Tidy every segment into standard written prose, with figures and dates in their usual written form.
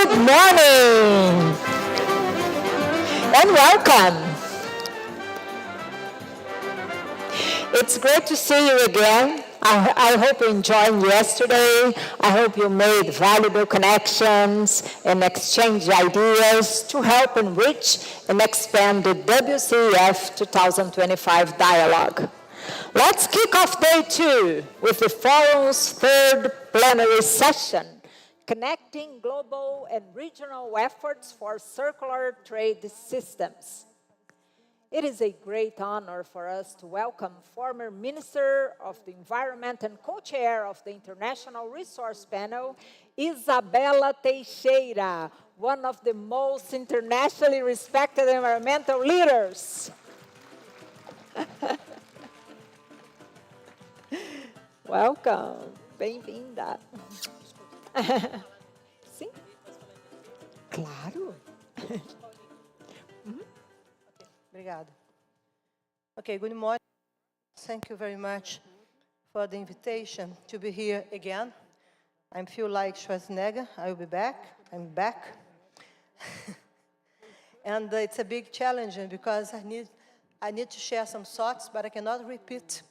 Good morning and welcome. It's great to see you again. I hope you enjoyed yesterday. I hope you made valuable connections and exchanged ideas to help enrich and expand the WCEF 2025 dialogue. Let's kick off day 2 with the forum's third plenary session, connecting global and regional efforts for circular trade systems. It is a great honor for us to welcome former Minister of the Environment and co-chair of the International Resource Panel, Isabella Teixeira, one of the most internationally respected environmental leaders. Welcome, bem-vinda. Sim? Claro. Obrigado. Okay, good morning. Thank you very much for the invitation to be here again. I feel like Schwarzenegger. I will be back. I'm back. And it's a big challenge because I need to share some thoughts, but I cannot repeat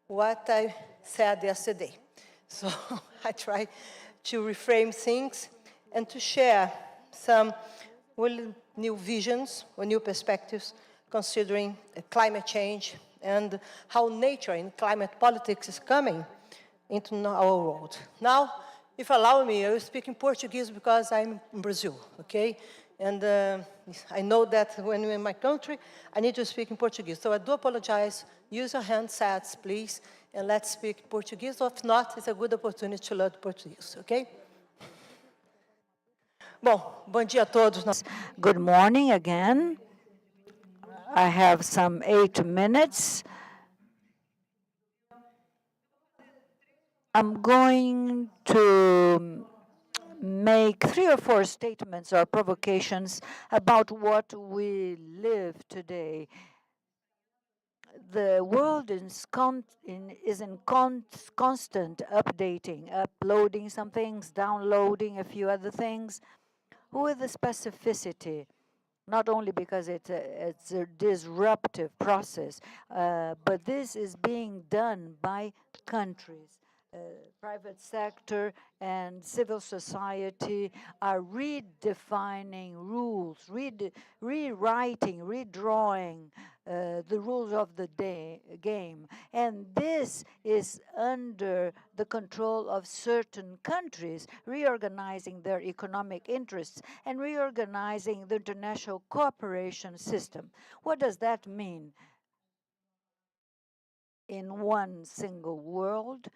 what I said yesterday. So I try to reframe things and to share some new visions or new perspectives considering climate change and how nature and climate politics is coming into our world. Now, if you allow me, I will speak in Portuguese because I'm in Brazil, okay? And I know that when I'm in my country, I need to speak in Portuguese. So I do apologize. Use your handsets, please, and let's speak Portuguese. Or if not, it's a good opportunity to learn Portuguese, okay? Bom dia a todos. Good morning again. I have some 8 minutes. I'm going to make 3 or 4 statements or provocations about what we live today. The world is in constant updating, uploading some things, downloading a few other things, with a specificity. Not only because it's a disruptive process, but this is being done by countries. Private sector and civil society are redefining rules, rewriting, redrawing the rules of the game. And this is under the control of certain countries, reorganizing their economic interests and reorganizing the international cooperation system. What does that mean? In one single world,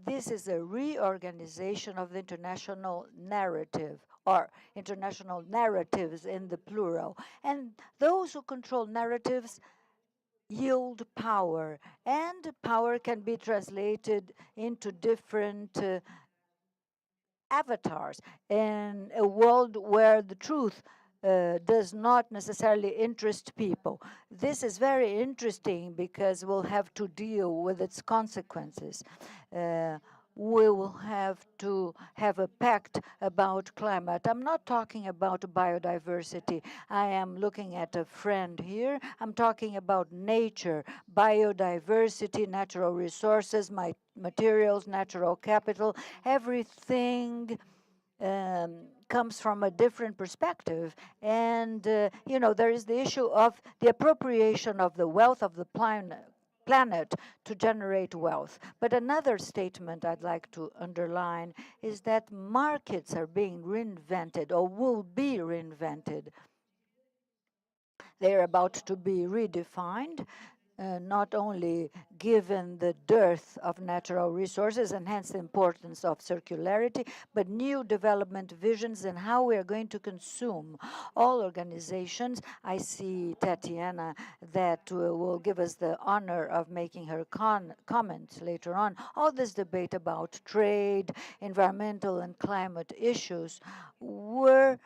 this is a reorganization of the international narrative, or international narratives in the plural. And those who control narratives yield power, and power can be translated into different avatars in a world where the truth does not necessarily interest people. This is very interesting because we'll have to deal with its consequences. We will have to have a pact about climate. I'm not talking about biodiversity. I am looking at a friend here. I'm talking about nature, biodiversity, natural resources, materials, natural capital. Everything comes from a different perspective. And, there is the issue of the appropriation of the wealth of the planet to generate wealth. But another statement I'd like to underline is that markets are being reinvented or will be reinvented. They're about to be redefined. Not only given the dearth of natural resources and hence the importance of circularity, but new development visions and how we are going to consume. All organizations, I see Tatiana that will give us the honor of making her comments later on. All this debate about trade, environmental and climate issues were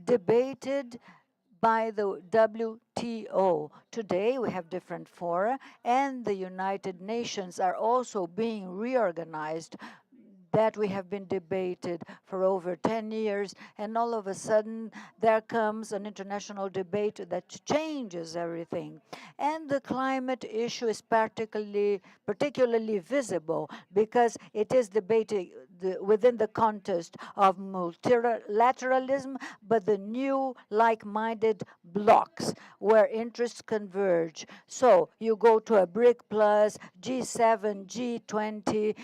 debated by the WTO. Today we have different fora, and the United Nations are also being reorganized that we have been debated for over 10 years, and all of a sudden there comes an international debate that changes everything. And the climate issue is particularly visible because it is debated within the context of multilateralism, but the new like-minded blocks where interests converge. So you go to a BRIC plus, G7, G20,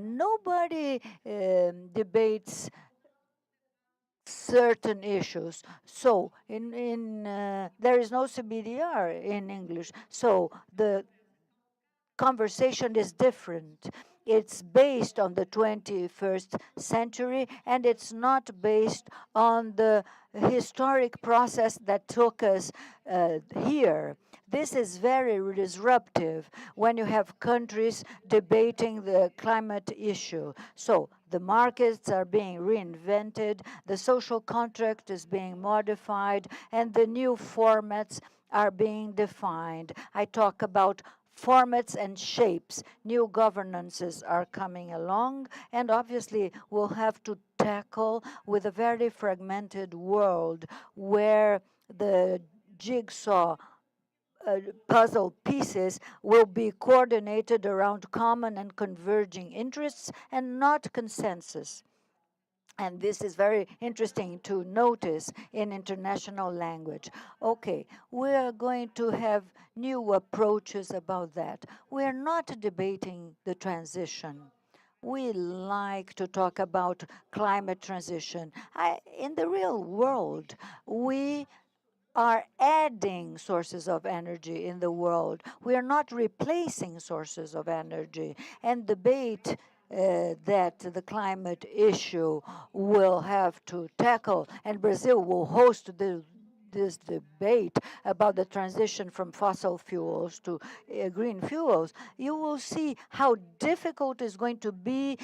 nobody debates certain issues. So there is no CBDR in English. So the conversation is different. It's based on the 21st century, and it's not based on the historic process that took us here. This is very disruptive when you have countries debating the climate issue. So the markets are being reinvented, the social contract is being modified, and the new formats are being defined. I talk about formats and shapes. New governances are coming along, and obviously we'll have to tackle with a very fragmented world where the jigsaw puzzle pieces will be coordinated around common and converging interests and not consensus. And this is very interesting to notice in international language. Okay, we are going to have new approaches about that. We are not debating the transition. We like to talk about climate transition. In the real world, we are adding sources of energy in the world. We are not replacing sources of energy. And debate that the climate issue will have to tackle, and Brazil will host this debate about the transition from fossil fuels to green fuels, you will see how difficult it's going to be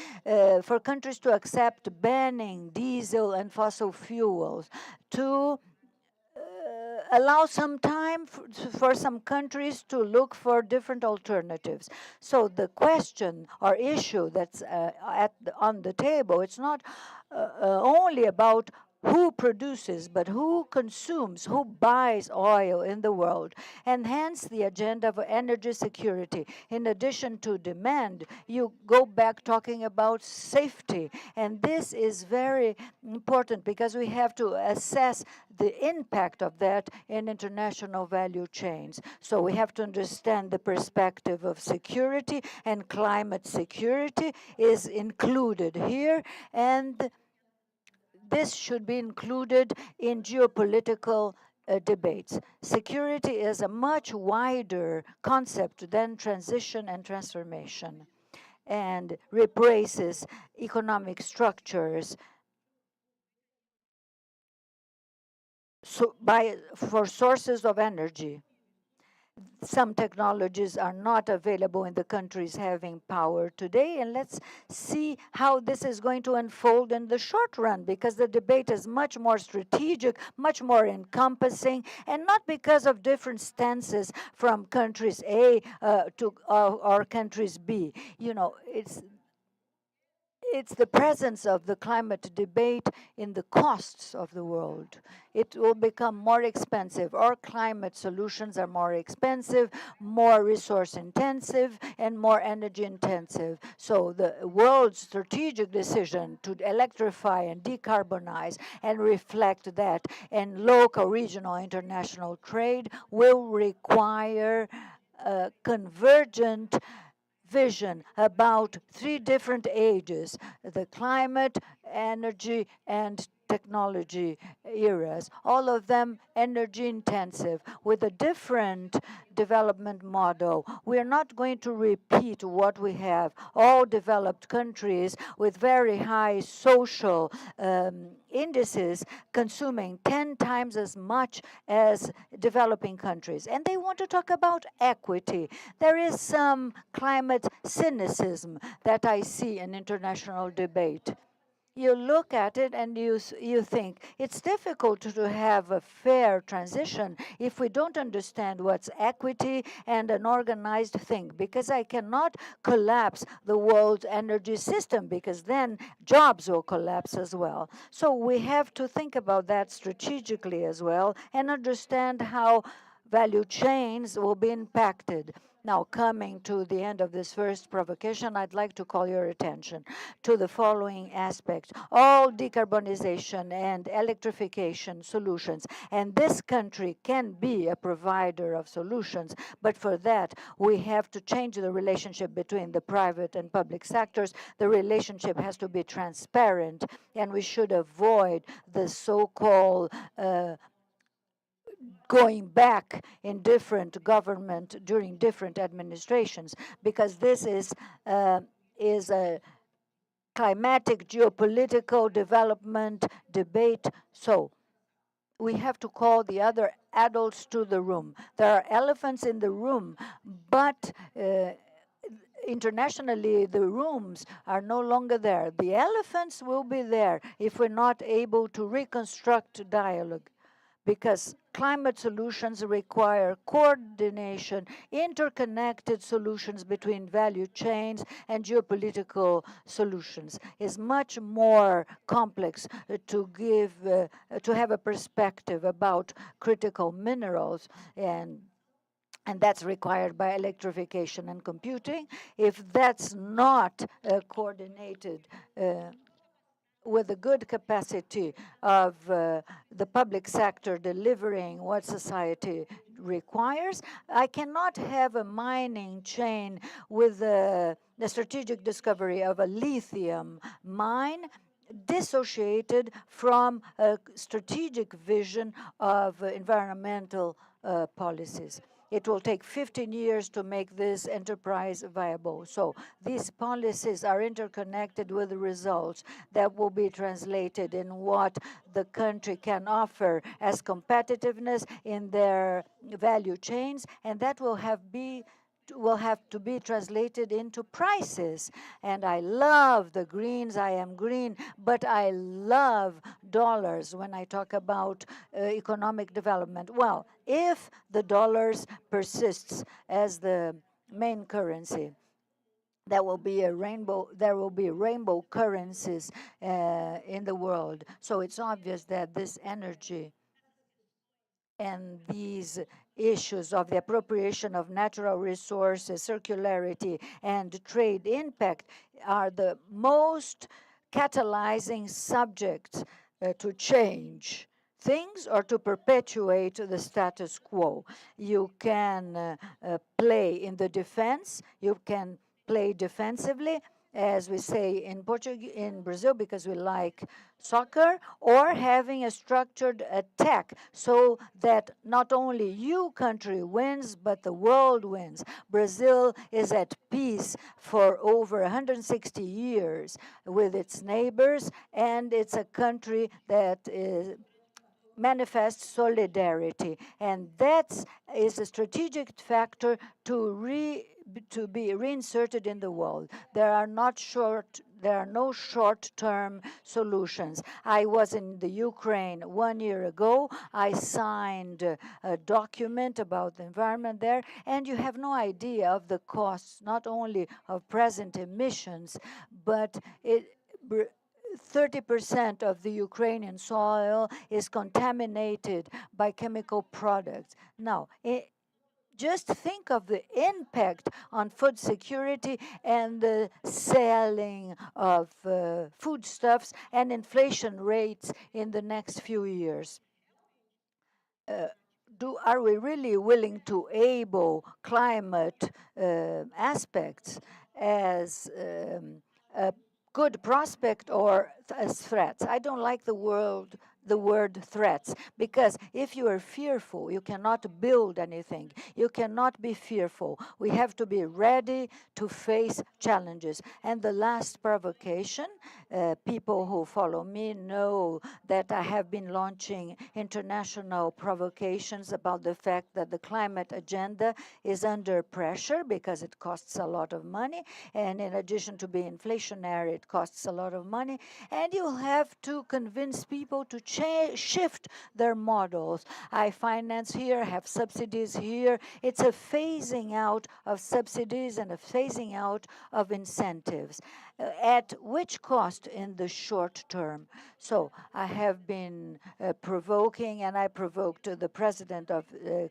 for countries to accept banning diesel and fossil fuels, to allow some time for some countries to look for different alternatives. So the question or issue that's on the table, it's not only about who produces, but who consumes, who buys oil in the world. And hence the agenda of energy security. In addition to demand, you go back talking about safety. And this is very important because we have to assess the impact of that in international value chains. So we have to understand the perspective of security, and climate security is included here, and this should be included in geopolitical debates. Security is a much wider concept than transition and transformation, and replaces economic structures for sources of energy. Some technologies are not available in the countries having power today, and let's see how this is going to unfold in the short run, because the debate is much more strategic, much more encompassing, and not because of different stances from countries A to or countries B. You know, it's the presence of the climate debate in the costs of the world. It will become more expensive. Our climate solutions are more expensive, more resource intensive, and more energy intensive. So the world's strategic decision to electrify and decarbonize and reflect that in local, regional, international trade will require convergent vision about three different ages: the climate, energy, and technology eras, all of them energy intensive with a different development model. We are not going to repeat what we have, all developed countries with very high social indices consuming 10 times as much as developing countries. And they want to talk about equity. There is some climate cynicism that I see in international debate. you look at it and you think it's difficult to have a fair transition if we don't understand what's equity and an organized thing, because I cannot collapse the world's energy system, because then jobs will collapse as well. So we have to think about that strategically as well and understand how value chains will be impacted. Now, coming to the end of this first provocation, I'd like to call your attention to the following aspects. All decarbonization and electrification solutions, and this country can be a provider of solutions, but for that, we have to change the relationship between the private and public sectors. The relationship has to be transparent, and we should avoid the so-called going back in different government during different administrations, because this is a climatic geopolitical development debate. So we have to call the other adults to the room. There are elephants in the room, but internationally the rooms are no longer there. The elephants will be there if we're not able to reconstruct dialogue, because climate solutions require coordination, interconnected solutions between value chains, and geopolitical solutions. It's much more complex to have a perspective about critical minerals, and that's required by electrification and computing. If that's not coordinated with a good capacity of the public sector delivering what society requires, I cannot have a mining chain with the strategic discovery of a lithium mine dissociated from a strategic vision of environmental policies. It will take 15 years to make this enterprise viable. So these policies are interconnected with the results that will be translated in what the country can offer as competitiveness in their value chains, and that will have to be translated into prices. And I love the Greens, I am green, but I love dollars when I talk about economic development. Well, if the dollars persists as the main currency, there will be rainbow currencies in the world. So it's obvious that this energy and these issues of the appropriation of natural resources, circularity, and trade impact are the most catalyzing subjects to change things or to perpetuate the status quo. You can play in the defense, you can play defensively, as we say in Brazil, because we like soccer, or having a structured attack so that not only you country wins, but the world wins. Brazil is at peace for over 160 years with its neighbors, and it's a country that manifest solidarity, and that is a strategic factor to be reinserted in the world. There are no short-term solutions. I was in the Ukraine 1 year ago. I signed a document about the environment there, and you have no idea of the costs, not only of present emissions, but 30% of the Ukrainian soil is contaminated by chemical products. Now, just think of the impact on food security and the selling of foodstuffs and inflation rates in the next few years. Are we really willing to able climate aspects as a good prospect or as threats? I don't like the word threats, because if you are fearful, you cannot build anything. You cannot be fearful. We have to be ready to face challenges. And the last provocation, people who follow me know that I have been launching international provocations about the fact that the climate agenda is under pressure because it costs a lot of money, and in addition to being inflationary, it costs a lot of money. and you have to convince people to shift their models. I finance here, have subsidies here. It's a phasing out of subsidies and a phasing out of incentives. At which cost in the short term? So I have been provoking, and I provoked the president of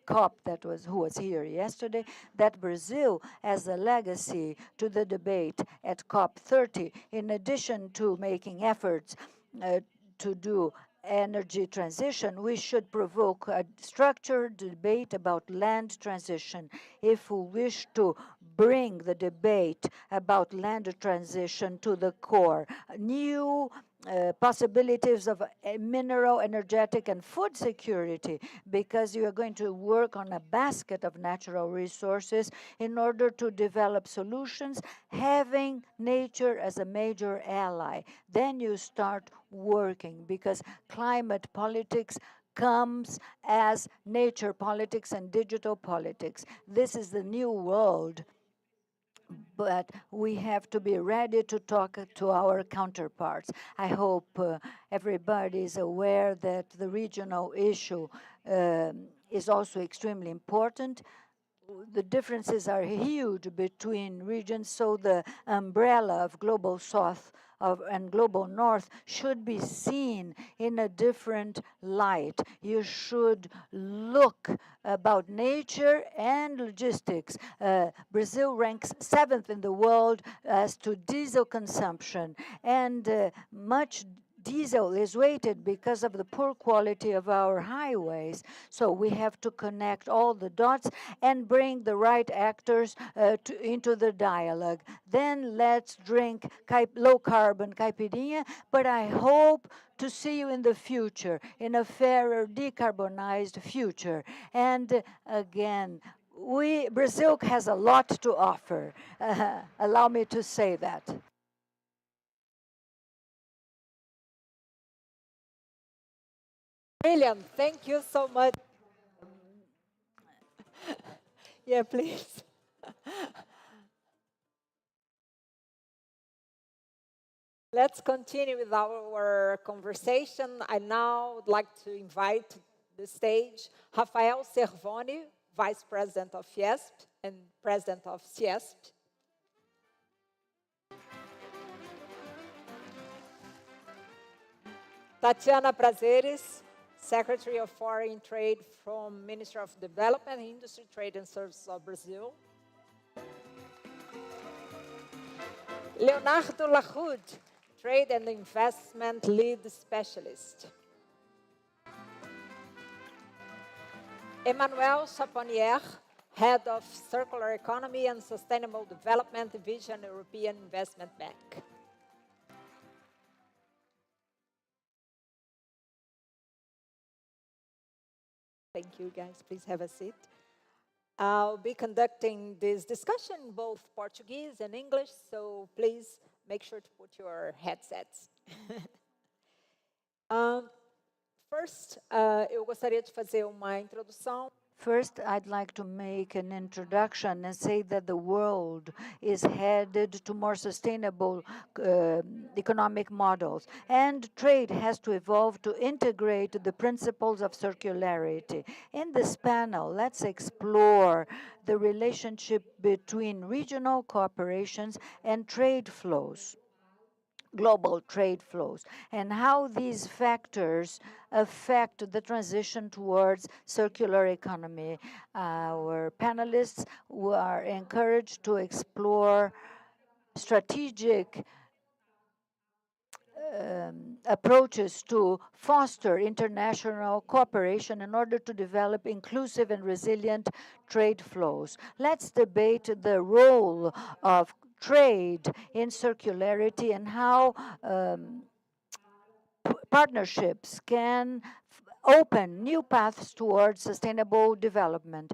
COP who was here yesterday, that Brazil, as a legacy to the debate at COP30, in addition to making efforts to do energy transition, we should provoke a structured debate about land transition. If we wish to bring the debate about land transition to the core, new possibilities of mineral, energetic, and food security, because you are going to work on a basket of natural resources in order to develop solutions, having nature as a major ally. Then you start working, because climate politics comes as nature politics and digital politics. This is the new world, but we have to be ready to talk to our counterparts. I hope everybody is aware that the regional issue is also extremely important. The differences are huge between regions, so the umbrella of global south and global north should be seen in a different light. You should look about nature and logistics. Brazil ranks 7th in the world as to diesel consumption, and much diesel is weighted because of the poor quality of our highways. So we have to connect all the dots and bring the right actors into the dialogue. Then let's drink low carbon caipirinha, but I hope to see you in the future, in a fairer, decarbonized future. And again, Brazil has a lot to offer. Allow me to say that. Brilliant. Thank you so much. Yeah, please. Let's continue with our conversation. I now would like to invite to the stage Rafael Cervoni, Vice President of FIESP and President of CIESP. Tatiana Prazeres, Secretary of Foreign Trade from Ministry of Development, Industry, Trade and Services of Brazil. Leonardo Lahoud, Trade and Investment Lead Specialist. Emmanuel Chaponier, Head of Circular Economy and Sustainable Development Division, European Investment Bank. Thank you, guys. Please have a seat. I'll be conducting this discussion in both Portuguese and English, so please make sure to put your headsets. First, eu gostaria de fazer uma introdução. First, I'd like to make an introduction and say that the world is headed to more sustainable economic models, and trade has to evolve to integrate the principles of circularity. In this panel, let's explore the relationship between regional cooperations and trade flows, global trade flows, and how these factors affect the transition towards circular economy. Our panelists are encouraged to explore strategic approaches to foster international cooperation in order to develop inclusive and resilient trade flows. Let's debate the role of trade in circularity and how partnerships can open new paths towards sustainable development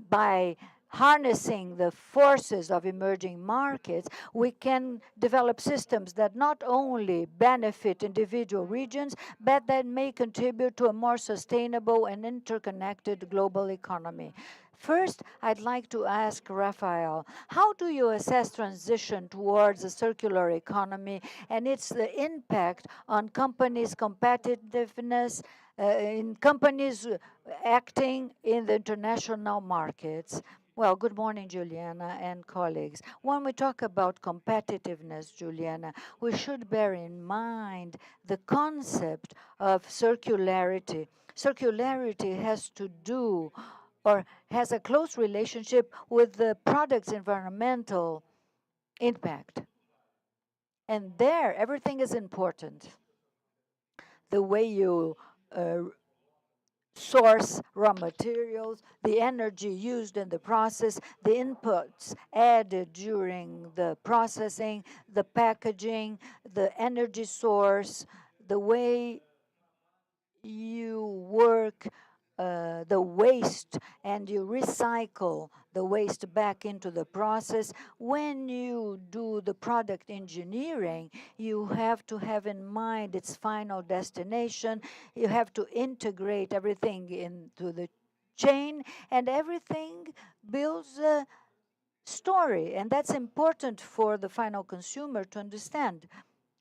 by harnessing the forces of emerging markets. We can develop systems that not only benefit individual regions, but that may contribute to a more sustainable and interconnected global economy. First, I'd like to ask Rafael, how do you assess transition towards a circular economy and its the impact on companies' competitiveness in companies acting in the international markets? Well, good morning, Juliana and colleagues. When we talk about competitiveness, Juliana, we should bear in mind the concept of circularity. Circularity has to do or has a close relationship with the product's environmental impact. And there, everything is important. The way you source raw materials, the energy used in the process, the inputs added during the processing, the packaging, the energy source, the way you work the waste and you recycle the waste back into the process. When you do the product engineering, you have to have in mind its final destination. You have to integrate everything into the chain, and everything builds a story. And that's important for the final consumer to understand.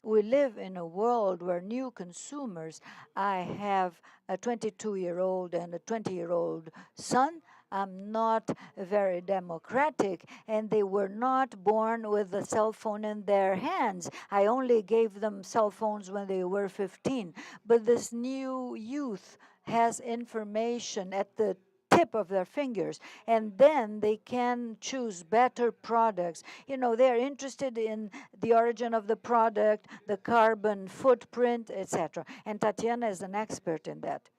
We live in a world where new consumers, I have a 22-year-old and a 20-year-old son. I'm not very democratic, and they were not born with a cell phone in their hands. I only gave them cell phones when they were 15. But this new youth has information at the tip of their fingers, and then they can choose better products. You know, they're interested in the origin of the product, the carbon footprint, etc. And Tatiana is an expert in that.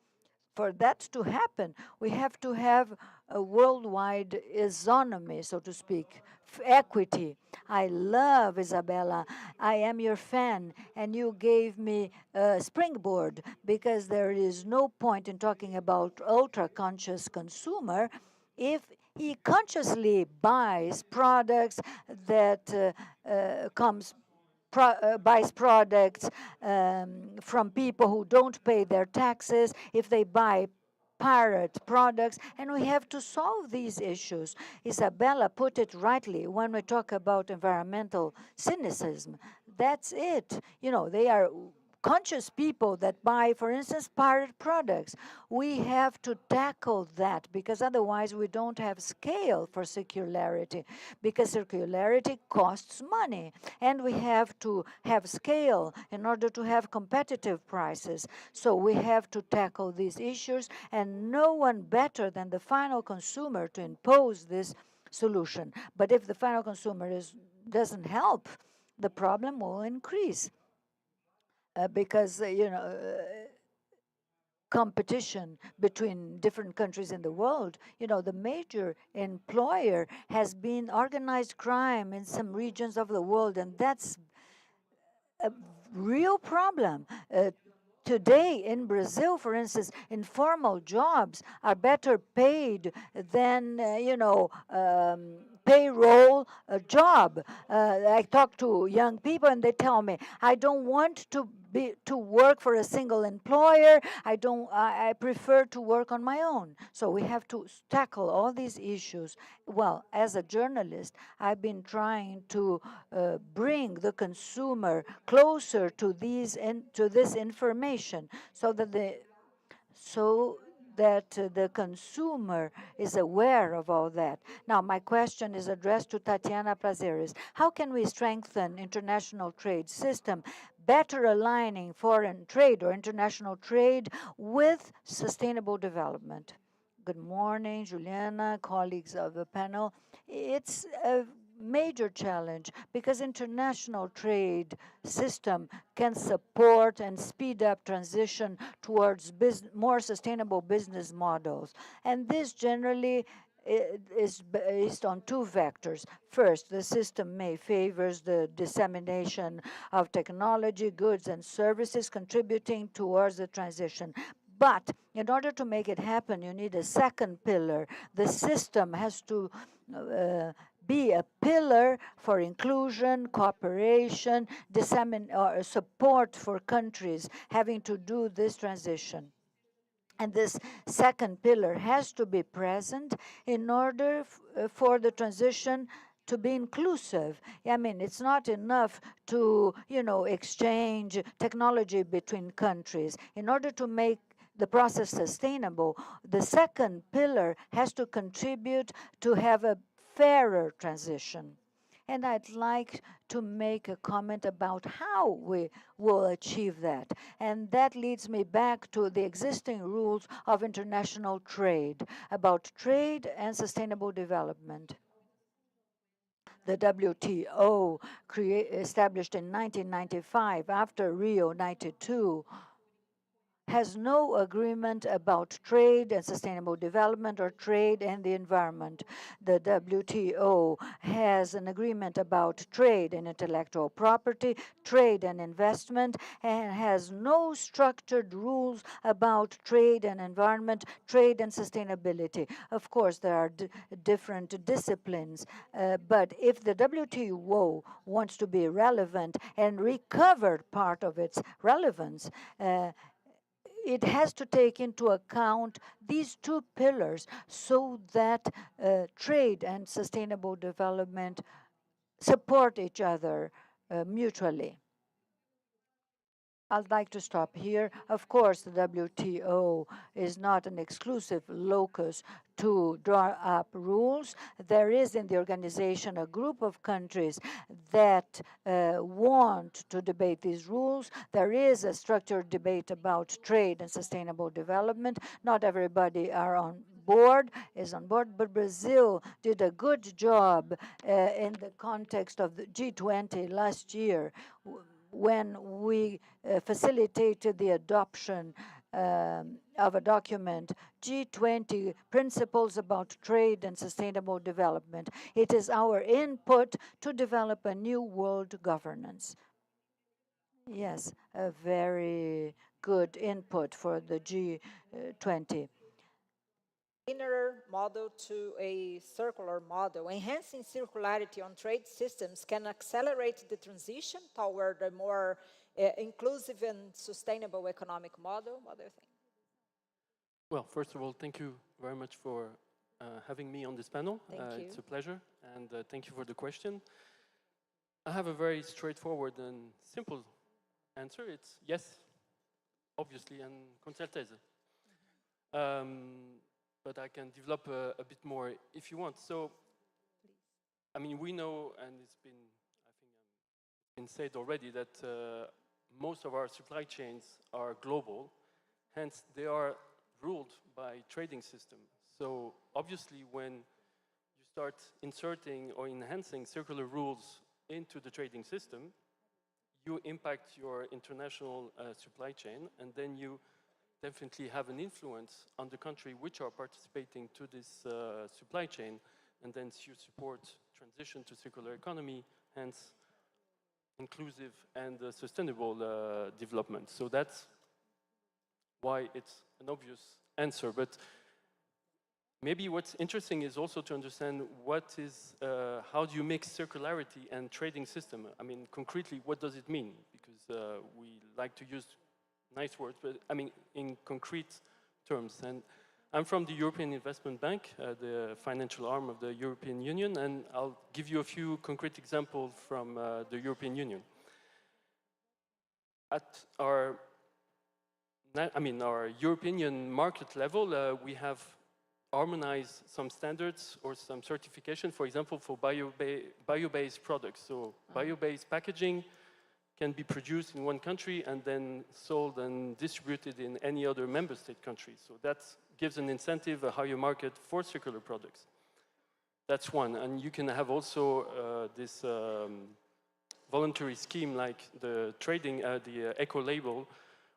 For that to happen, we have to have a worldwide isonomy, so to speak, equity. I love Isabella. I am your fan, and you gave me a springboard because there is no point in talking about ultra-conscious consumer if he consciously buys products that buys products from people who don't pay their taxes, if they buy pirate products, and we have to solve these issues. Isabella put it rightly when we talk about environmental cynicism. That's it. You know, they are conscious people that buy, for instance, pirate products. We have to tackle that because otherwise we don't have scale for circularity, because circularity costs money, and we have to have scale in order to have competitive prices. So we have to tackle these issues, and no one better than the final consumer to impose this solution. But if the final consumer doesn't help, the problem will increase. Because competition between different countries in the world, the major employer has been organized crime in some regions of the world, and that's a real problem. Today in Brazil, for instance, informal jobs are better paid than, payroll job. I talk to young people and they tell me, I don't want to work for a single employer. I prefer to work on my own. So we have to tackle all these issues. Well, as a journalist, I've been trying to bring the consumer closer to this information so that the consumer is aware of all that. Now, my question is addressed to Tatiana Prazeres. How can we strengthen international trade system, better aligning foreign trade or international trade with sustainable development? Good morning, Juliana, colleagues of the panel. It's a major challenge because international trade system can support and speed up transition towards more sustainable business models. And this generally is based on two vectors. First, the system may favors the dissemination of technology, goods, and services contributing towards the transition. But in order to make it happen, you need a second pillar. The system has to be a pillar for inclusion, cooperation, support for countries having to do this transition. And this second pillar has to be present in order for the transition to be inclusive. I mean, it's not enough to, exchange technology between countries. In order to make the process sustainable, the second pillar has to contribute to have a fairer transition. And I'd like to make a comment about how we will achieve that. And that leads me back to the existing rules of international trade, about trade and sustainable development. The WTO, established in 1995 after Rio 92, has no agreement about trade and sustainable development or trade and the environment. The WTO has an agreement about trade and intellectual property, trade and investment, and has no structured rules about trade and environment, trade and sustainability. Of course, there are different disciplines, but if the WTO wants to be relevant and recover part of its relevance, it has to take into account these two pillars so that trade and sustainable development support each other mutually. I'd like to stop here. Of course, the WTO is not an exclusive locus to draw up rules. There is in the organization a group of countries that want to debate these rules. There is a structured debate about trade and sustainable development. Not everybody is on board, but Brazil did a good job in the context of the G20 last year, when we facilitated the adoption of a document, G20 Principles about Trade and Sustainable Development. It is our input to develop a new world governance. Yes, a very good input for the G20. Linear model to a circular model. Enhancing circularity on trade systems can accelerate the transition toward a more inclusive and sustainable economic model. What do you think? Well, first of all, thank you very much for having me on this panel. Thank you. It's a pleasure, and thank you for the question. I have a very straightforward and simple answer. It's yes, obviously, and com certeza. But I can develop a bit more if you want. So, I mean, we know, and it's been, I think, been said already, that most of our supply chains are global. Hence, they are ruled by trading system. So, obviously, when you start inserting or enhancing circular rules into the trading system, you impact your international supply chain, and then you definitely have an influence on the country which are participating to this supply chain, and then you support transition to circular economy, hence inclusive and sustainable development. So that's why it's an obvious answer. But maybe what's interesting is also to understand what is, how do you mix circularity and trading system? I mean, concretely, what does it mean? Because we like to use nice words, but I mean, in concrete terms. And I'm from the European Investment Bank, the financial arm of the European Union, and I'll give you a few concrete examples from the European Union. At our European market level, we have harmonized some standards or some certification, for example, for bio-based products. So bio-based packaging can be produced in one country and then sold and distributed in any other member state country. So that gives an incentive, a higher market for circular products. That's one. And you can have also this voluntary scheme like the trading, the eco label,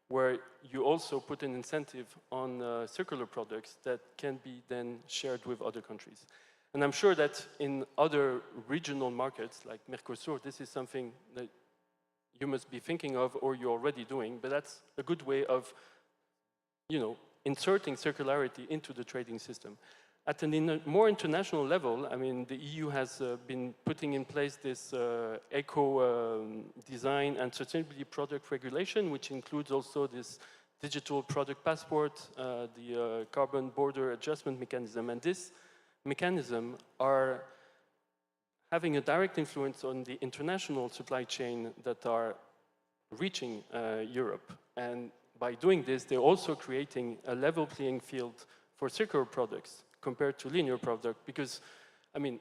where you also put an incentive on circular products that can be then shared with other countries. And I'm sure that in other regional markets like Mercosur, this is something that you must be thinking of or you're already doing, but that's a good way of, inserting circularity into the trading system. At a more international level, I mean, the EU has been putting in place this eco design and sustainability product regulation, which includes also this digital product passport, the carbon border adjustment mechanism, and this mechanism are having a direct influence on the international supply chain that are reaching Europe. And by doing this, they're also creating a level playing field for circular products compared to linear product, because, I mean,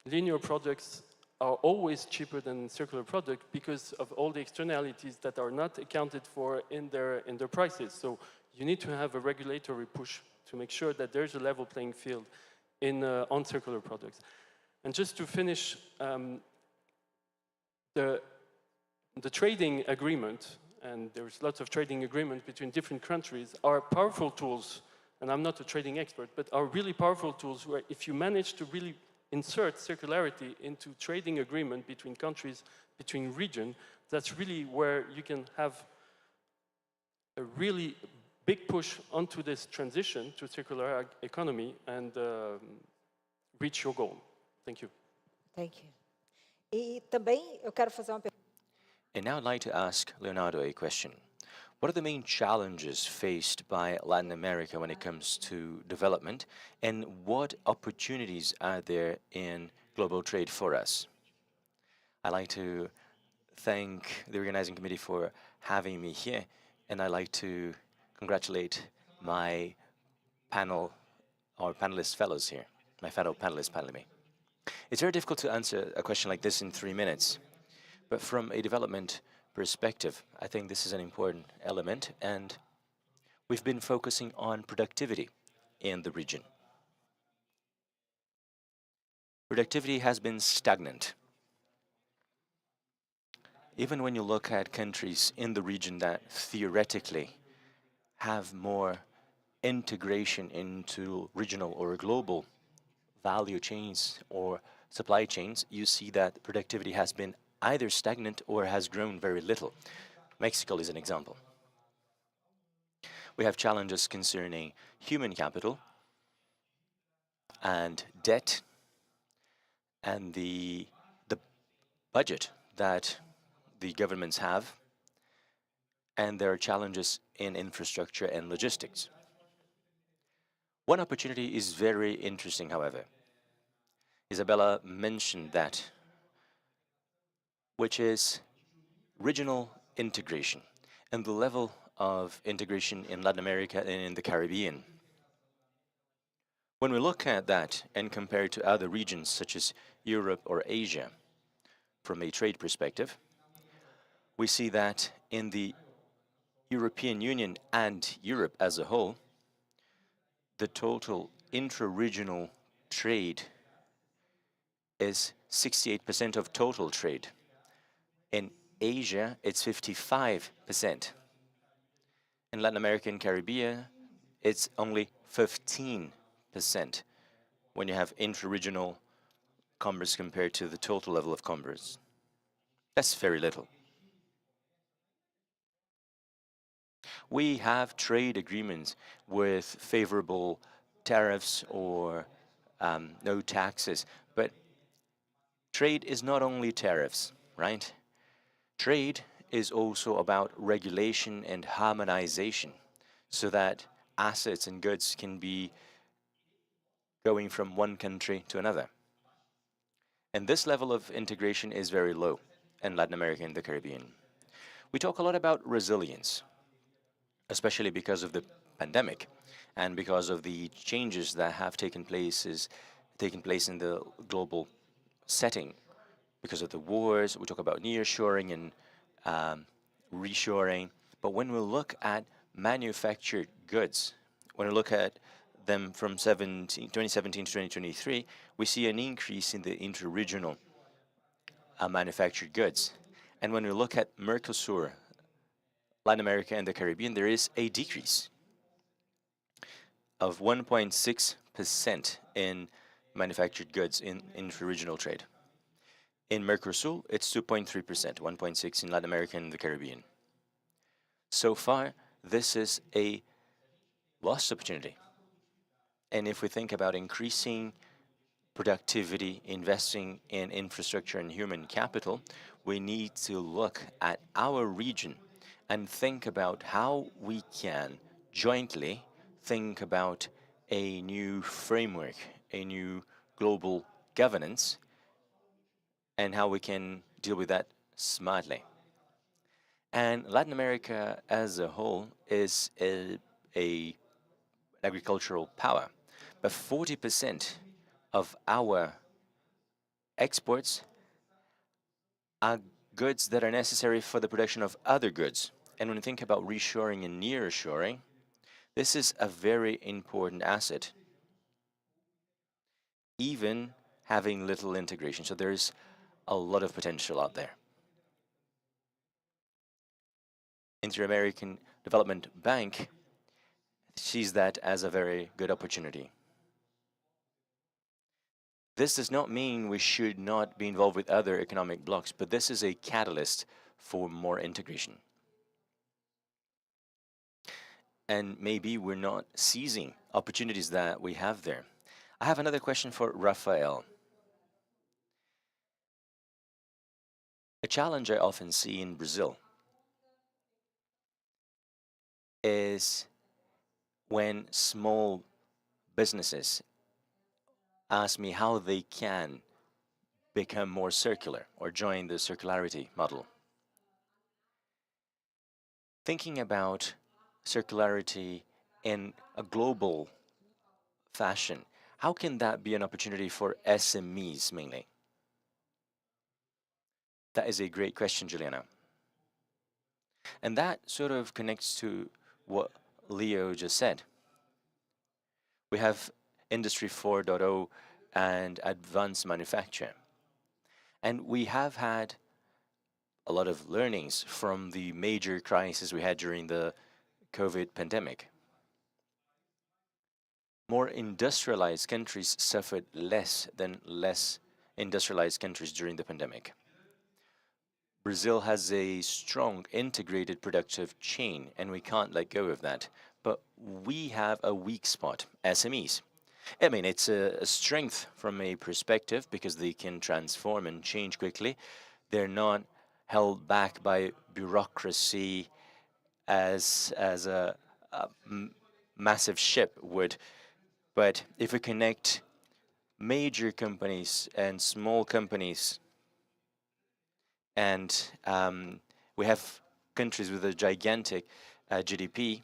linear products are always cheaper than circular product because of all the externalities that are not accounted for in their prices. So you need to have a regulatory push to make sure that there's a level playing field on circular products. And just to finish, the trading agreement, and there's lots of trading agreements between different countries, are powerful tools, and I'm not a trading expert, but are really powerful tools where if you manage to really insert circularity into trading agreement between countries, between regions, that's really where you can have a really big push onto this transition to circular economy and reach your goal. Thank you. Thank you. E também eu quero fazer uma pergunta. And now I'd like to ask Leonardo a question. What are the main challenges faced by Latin America when it comes to development, and what opportunities are there in global trade for us? I'd like to thank the organizing committee for having me here, and I'd like to congratulate my panel, or panelist fellows here, my fellow panelists, pardon me. It's very difficult to answer a question like this in 3 minutes, but from a development perspective, I think this is an important element, and we've been focusing on productivity in the region. Productivity has been stagnant. Even when you look at countries in the region that theoretically have more integration into regional or global value chains or supply chains, you see that productivity has been either stagnant or has grown very little. Mexico is an example. We have challenges concerning human capital and debt and the budget that the governments have, and there are challenges in infrastructure and logistics. One opportunity is very interesting, however. Isabella mentioned that, which is regional integration and the level of integration in Latin America and in the Caribbean. When we look at that and compare it to other regions such as Europe or Asia, from a trade perspective, we see that in the European Union and Europe as a whole, the total intra-regional trade is 68% of total trade. In Asia, it's 55%. In Latin America and Caribbean, it's only 15% when you have intra-regional commerce compared to the total level of commerce. That's very little. We have trade agreements with favorable tariffs or no taxes, but trade is not only tariffs, right? Trade is also about regulation and harmonization so that assets and goods can be going from one country to another. And this level of integration is very low in Latin America and the Caribbean. We talk a lot about resilience, especially because of the pandemic and because of the changes that have taken place in the global setting. Because of the wars, we talk about nearshoring and reshoring. But when we look at manufactured goods, when we look at them from 2017 to 2023, we see an increase in the inter-regional manufactured goods. And when we look at Mercosur, Latin America and the Caribbean, there is a decrease of 1.6% in manufactured goods in inter-regional trade. In Mercosur, it's 2.3%, 1.6% in Latin America and the Caribbean. So far, this is a lost opportunity. And if we think about increasing productivity, investing in infrastructure and human capital, we need to look at our region and think about how we can jointly think about a new framework, a new global governance, and how we can deal with that smartly. And Latin America as a whole is a agricultural power, but 40% of our exports are goods that are necessary for the production of other goods. And when you think about reshoring and nearshoring, this is a very important asset, even having little integration. So there's a lot of potential out there. Inter-American Development Bank sees that as a very good opportunity. This does not mean we should not be involved with other economic blocs, but this is a catalyst for more integration. And maybe we're not seizing opportunities that we have there. I have another question for Rafael. A challenge I often see in Brazil is when small businesses ask me how they can become more circular or join the circularity model. Thinking about circularity in a global fashion, how can that be an opportunity for SMEs mainly? That is a great question, Juliana. And that sort of connects to what Leo just said. We have Industry 4.0 and advanced manufacture. And we have had a lot of learnings from the major crises we had during the COVID pandemic. More industrialized countries suffered less than less industrialized countries during the pandemic. Brazil has a strong integrated productive chain, and we can't let go of that. But we have a weak spot, SMEs. I mean, it's a strength from a perspective because they can transform and change quickly. They're not held back by bureaucracy as a massive ship would. But if we connect major companies and small companies, and we have countries with a gigantic GDP,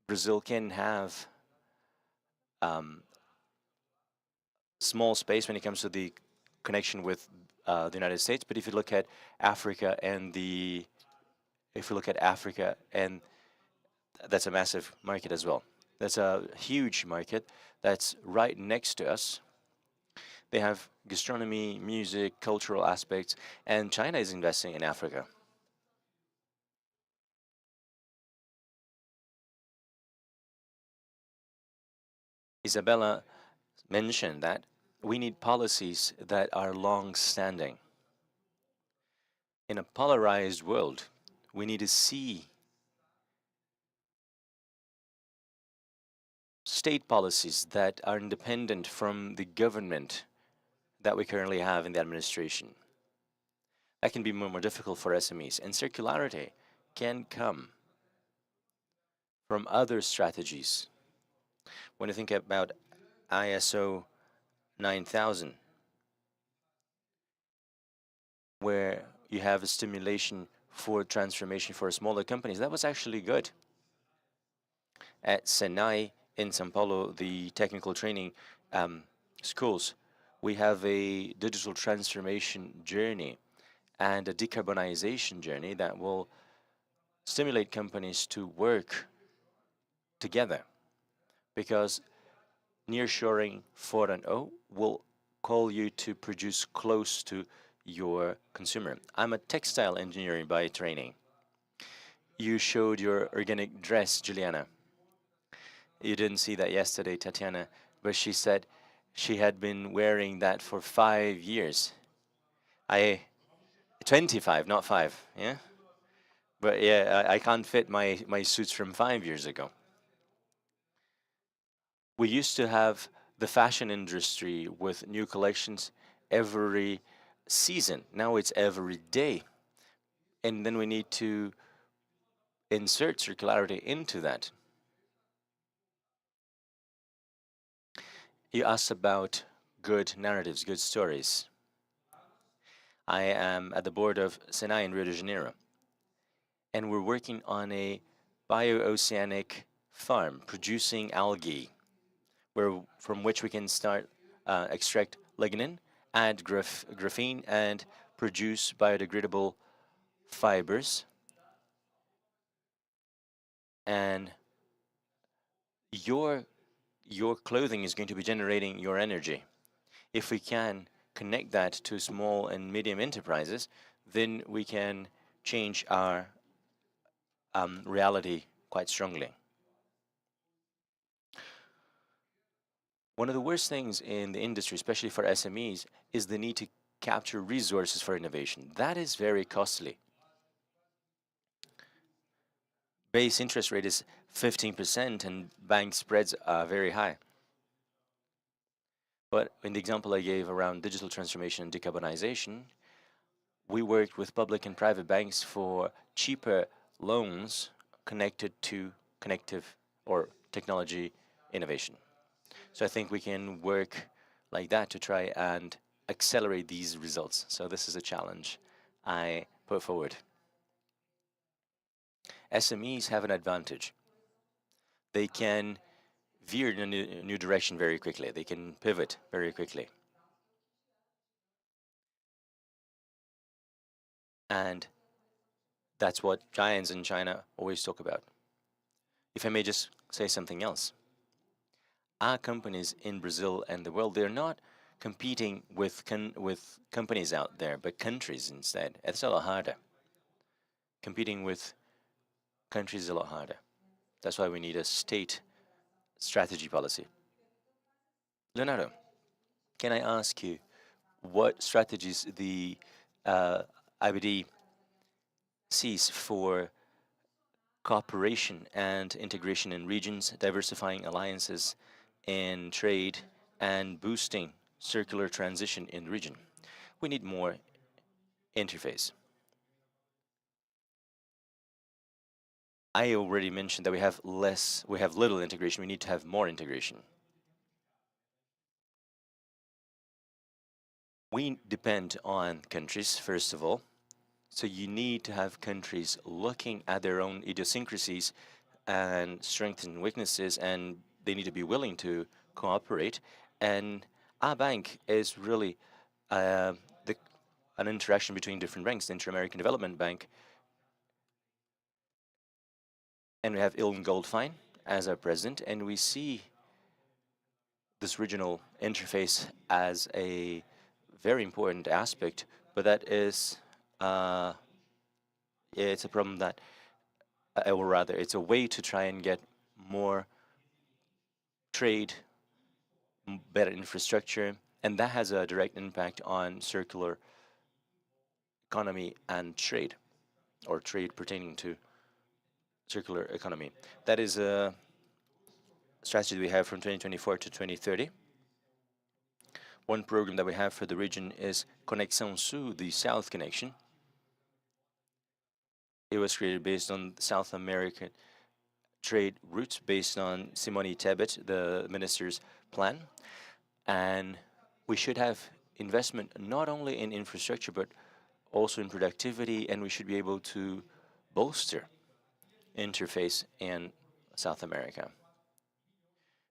Brazil can have small space when it comes to the connection with the United States. But if you look at Africa and that's a massive market as well. That's a huge market that's right next to us. They have gastronomy, music, cultural aspects, and China is investing in Africa. Isabella mentioned that we need policies that are long-standing. In a polarized world, we need to see state policies that are independent from the government that we currently have in the administration. That can be more difficult for SMEs. And circularity can come from other strategies. When you think about ISO 9000, where you have a stimulation for transformation for smaller companies, that was actually good. At Senai in São Paulo, the technical training schools, we have a digital transformation journey and a decarbonization journey that will stimulate companies to work together, because nearshoring 4.0 will call you to produce close to your consumer. I'm a textile engineer by training. You showed your organic dress, Juliana. You didn't see that yesterday, Tatiana, but she said she had been wearing that for 5 years. 25, not 5, yeah? But yeah, I can't fit my suits from 5 years ago. We used to have the fashion industry with new collections every season. Now it's every day. And then we need to insert circularity into that. You asked about good narratives, good stories. I am at the board of Senai in Rio de Janeiro, and we're working on a bio-oceanic farm producing algae, from which we can start extract lignin, add graphene, and produce biodegradable fibers. And your clothing is going to be generating your energy. If we can connect that to small and medium enterprises, then we can change our reality quite strongly. One of the worst things in the industry, especially for SMEs, is the need to capture resources for innovation. That is very costly. Base interest rate is 15% and bank spreads are very high. But in the example I gave around digital transformation and decarbonization, we worked with public and private banks for cheaper loans connected to connective or technology innovation. So I think we can work like that to try and accelerate these results. So this is a challenge I put forward. SMEs have an advantage. They can veer in a new direction very quickly. They can pivot very quickly. And that's what giants in China always talk about. If I may just say something else. Our companies in Brazil and the world, they're not competing with companies out there, but countries instead. It's a lot harder. Competing with countries is a lot harder. That's why we need a state strategy policy. Leonardo, can I ask you what strategies the IBD sees for cooperation and integration in regions, diversifying alliances in trade, and boosting circular transition in the region? We need more interface. I already mentioned that we have little integration. We need to have more integration. We depend on countries, first of all. So you need to have countries looking at their own idiosyncrasies and strengths and weaknesses, and they need to be willing to cooperate. And our bank is really an interaction between different banks, the Inter-American Development Bank. And we have Iln Goldfein as our president, and we see this regional interface as a very important aspect, but that is it's a problem that, or rather, it's a way to try and get more trade, better infrastructure, and that has a direct impact on circular economy and trade, or trade pertaining to circular economy. That is a strategy we have from 2024 to 2030. One program that we have for the region is Conexão Sul, the South Connection. It was created based on South American trade routes, based on Simone Tebet, the minister's plan. And we should have investment not only in infrastructure, but also in productivity, and we should be able to bolster interface in South America.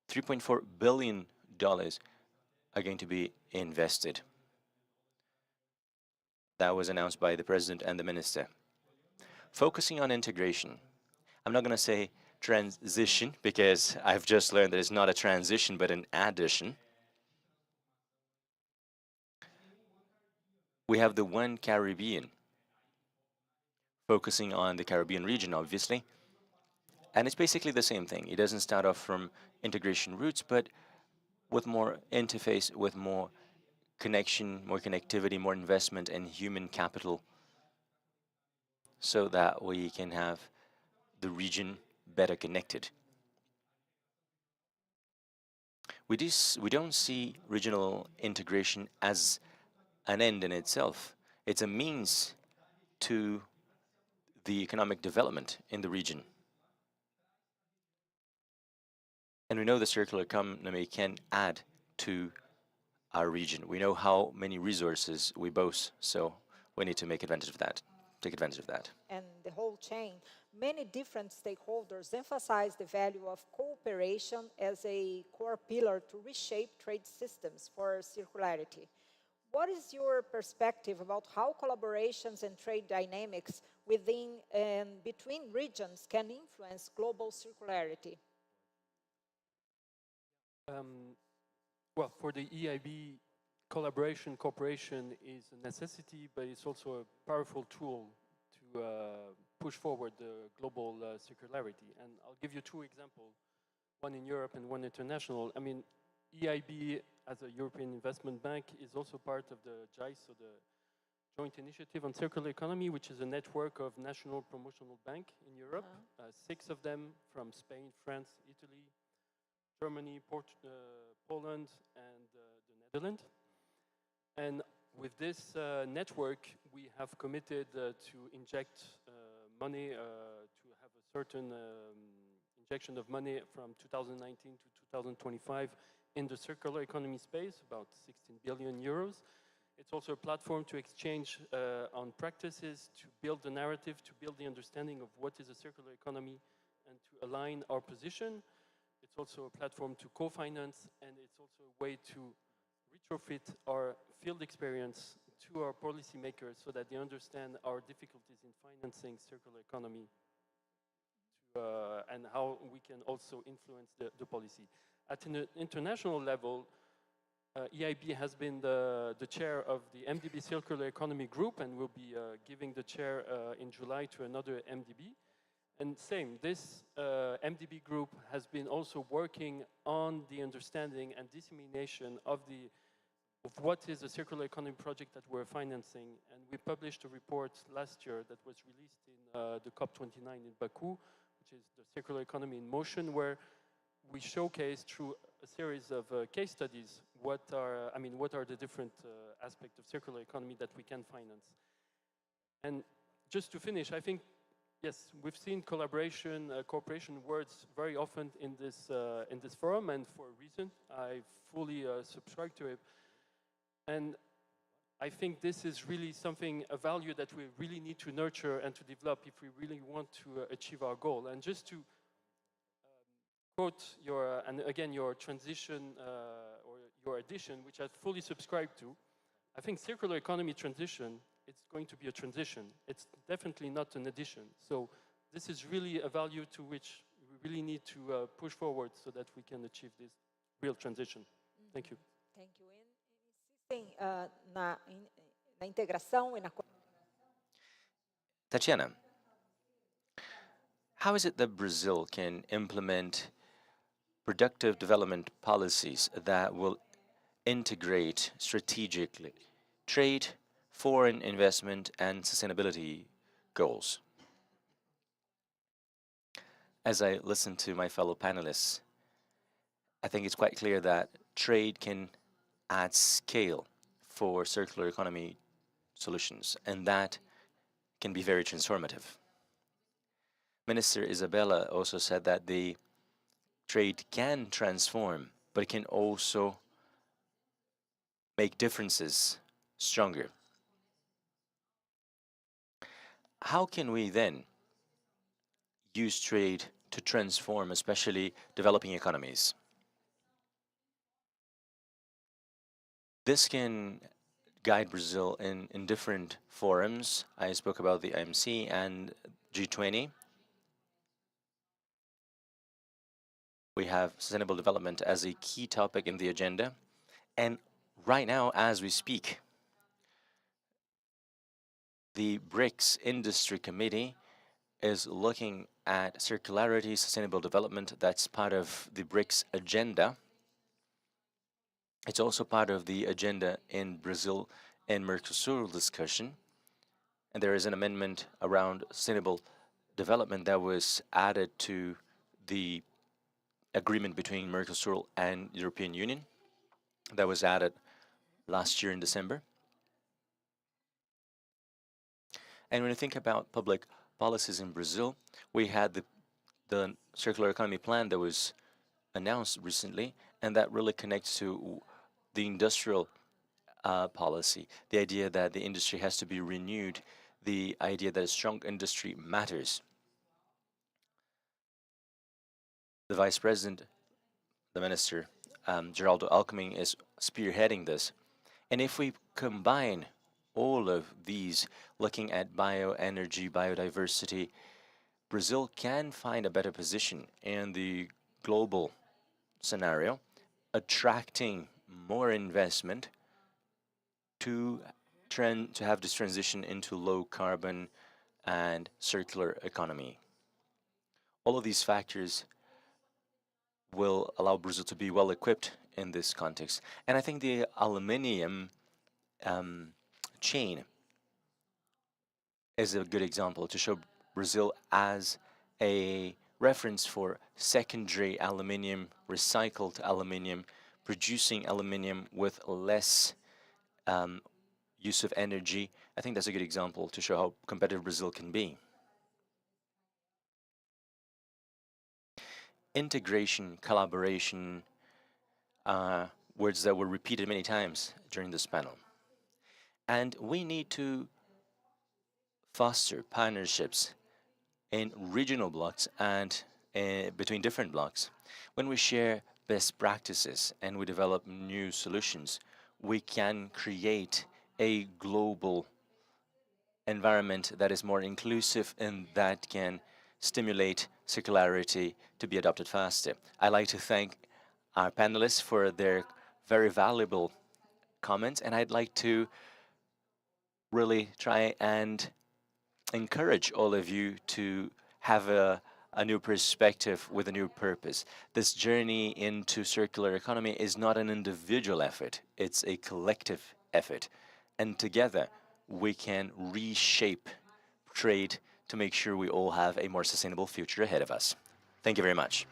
$3.4 billion are going to be invested. That was announced by the president and the minister. Focusing on integration. I'm not going to say transition, because I've just learned that it's not a transition, but an addition. We have the One Caribbean, focusing on the Caribbean region, obviously. And it's basically the same thing. It doesn't start off from integration roots, but with more interface, with more connection, more connectivity, more investment and human capital, so that we can have the region better connected. We don't see regional integration as an end in itself. It's a means to the economic development in the region. And we know the circular economy can add to our region. We know how many resources we boast, so we need to make advantage of that, take advantage of that. And the whole chain, many different stakeholders emphasize the value of cooperation as a core pillar to reshape trade systems for circularity. What is your perspective about how collaborations and trade dynamics within and between regions can influence global circularity? Well, for the EIB, cooperation is a necessity, but it's also a powerful tool to push forward the global circularity. And I'll give you two examples, one in Europe and one international. I mean, EIB, as a European Investment Bank, is also part of the JICE, so the Joint Initiative on Circular Economy, which is a network of national promotional banks in Europe, 6 of them from Spain, France, Italy, Germany, Poland, and the Netherlands. And with this network, we have committed to inject money, to have a certain injection of money from 2019 to 2025 in the circular economy space, about 16 billion euros. It's also a platform to exchange on practices, to build the narrative, to build the understanding of what is a circular economy, and to align our position. It's also a platform to co-finance, and it's also a way to retrofit our field experience to our policymakers so that they understand our difficulties in financing circular economy and how we can also influence the policy. At an international level, EIB has been the chair of the MDB Circular Economy Group and will be giving the chair in July to another MDB. And same, this MDB group has been also working on the understanding and dissemination of what is a circular economy project that we're financing. And we published a report last year that was released in the COP29 in Baku, which is the Circular Economy in Motion, where we showcase through a series of case studies what are the different aspects of circular economy that we can finance. And just to finish, I think, yes, we've seen collaboration, cooperation words very often in this forum, and for a reason. I fully subscribe to it. And I think this is really something, a value that we really need to nurture and to develop if we really want to achieve our goal. And just to quote your transition or your addition, which I fully subscribe to, I think circular economy transition, it's going to be a transition. It's definitely not an addition. So this is really a value to which we really need to push forward so that we can achieve this real transition. Thank you. Thank you. Insistem na integração e na... Tatiana, how is it that Brazil can implement productive development policies that will integrate strategically trade, foreign investment, and sustainability goals? As I listen to my fellow panelists, I think it's quite clear that trade can add scale for circular economy solutions, and that can be very transformative. Minister Isabella also said that the trade can transform, but it can also make differences stronger. How can we then use trade to transform, especially developing economies? This can guide Brazil in different forums. I spoke about the IMC and G20. We have sustainable development as a key topic in the agenda. And right now, as we speak, the BRICS Industry Committee is looking at circularity, sustainable development. That's part of the BRICS agenda. It's also part of the agenda in Brazil and Mercosur discussion. And there is an amendment around sustainable development that was added to the agreement between Mercosur and European Union that was added last year in December. And when you think about public policies in Brazil. We had the circular economy plan that was announced recently, and that really connects to the industrial policy, the idea that the industry has to be renewed, the idea that a strong industry matters. The Vice President, the Minister, Geraldo Alckmin, is spearheading this. And if we combine all of these, looking at bioenergy, biodiversity, Brazil can find a better position in the global scenario, attracting more investment to have this transition into low carbon and circular economy. All of these factors will allow Brazil to be well equipped in this context. And I think the aluminium chain is a good example to show Brazil as a reference for secondary aluminium, recycled aluminium, producing aluminium with less use of energy. I think that's a good example to show how competitive Brazil can be. Integration, collaboration, words that were repeated many times during this panel. And we need to foster partnerships in regional blocks and between different blocks. When we share best practices and we develop new solutions, we can create a global environment that is more inclusive and that can stimulate circularity to be adopted faster. I'd like to thank our panelists for their very valuable comments, and I'd like to really try and encourage all of you to have a new perspective with a new purpose. This journey into circular economy is not an individual effort, it's a collective effort. And together, we can reshape trade to make sure we all have a more sustainable future ahead of us. Thank you very much.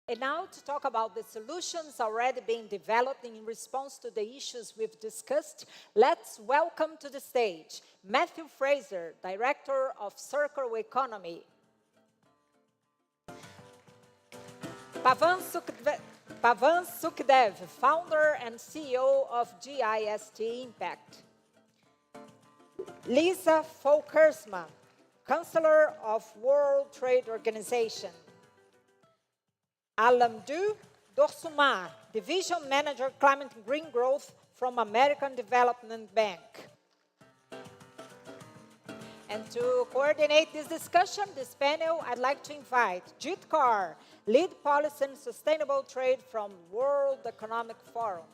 And now to talk about the solutions already being developed in response to the issues we've discussed, let's welcome to the stage Matthew Fraser, Director of Circular Economy. Pavan Sukhdev, Founder and CEO of GIST Impact. Lisa Folkersma, Chancellor of World Trade Organization. Alamdu Dorsumar, Division Manager Climate and Green Growth from American Development Bank. And to coordinate this discussion, this panel, I'd like to invite Jit Kaur, Lead Policy and Sustainable Trade from World Economic Forum.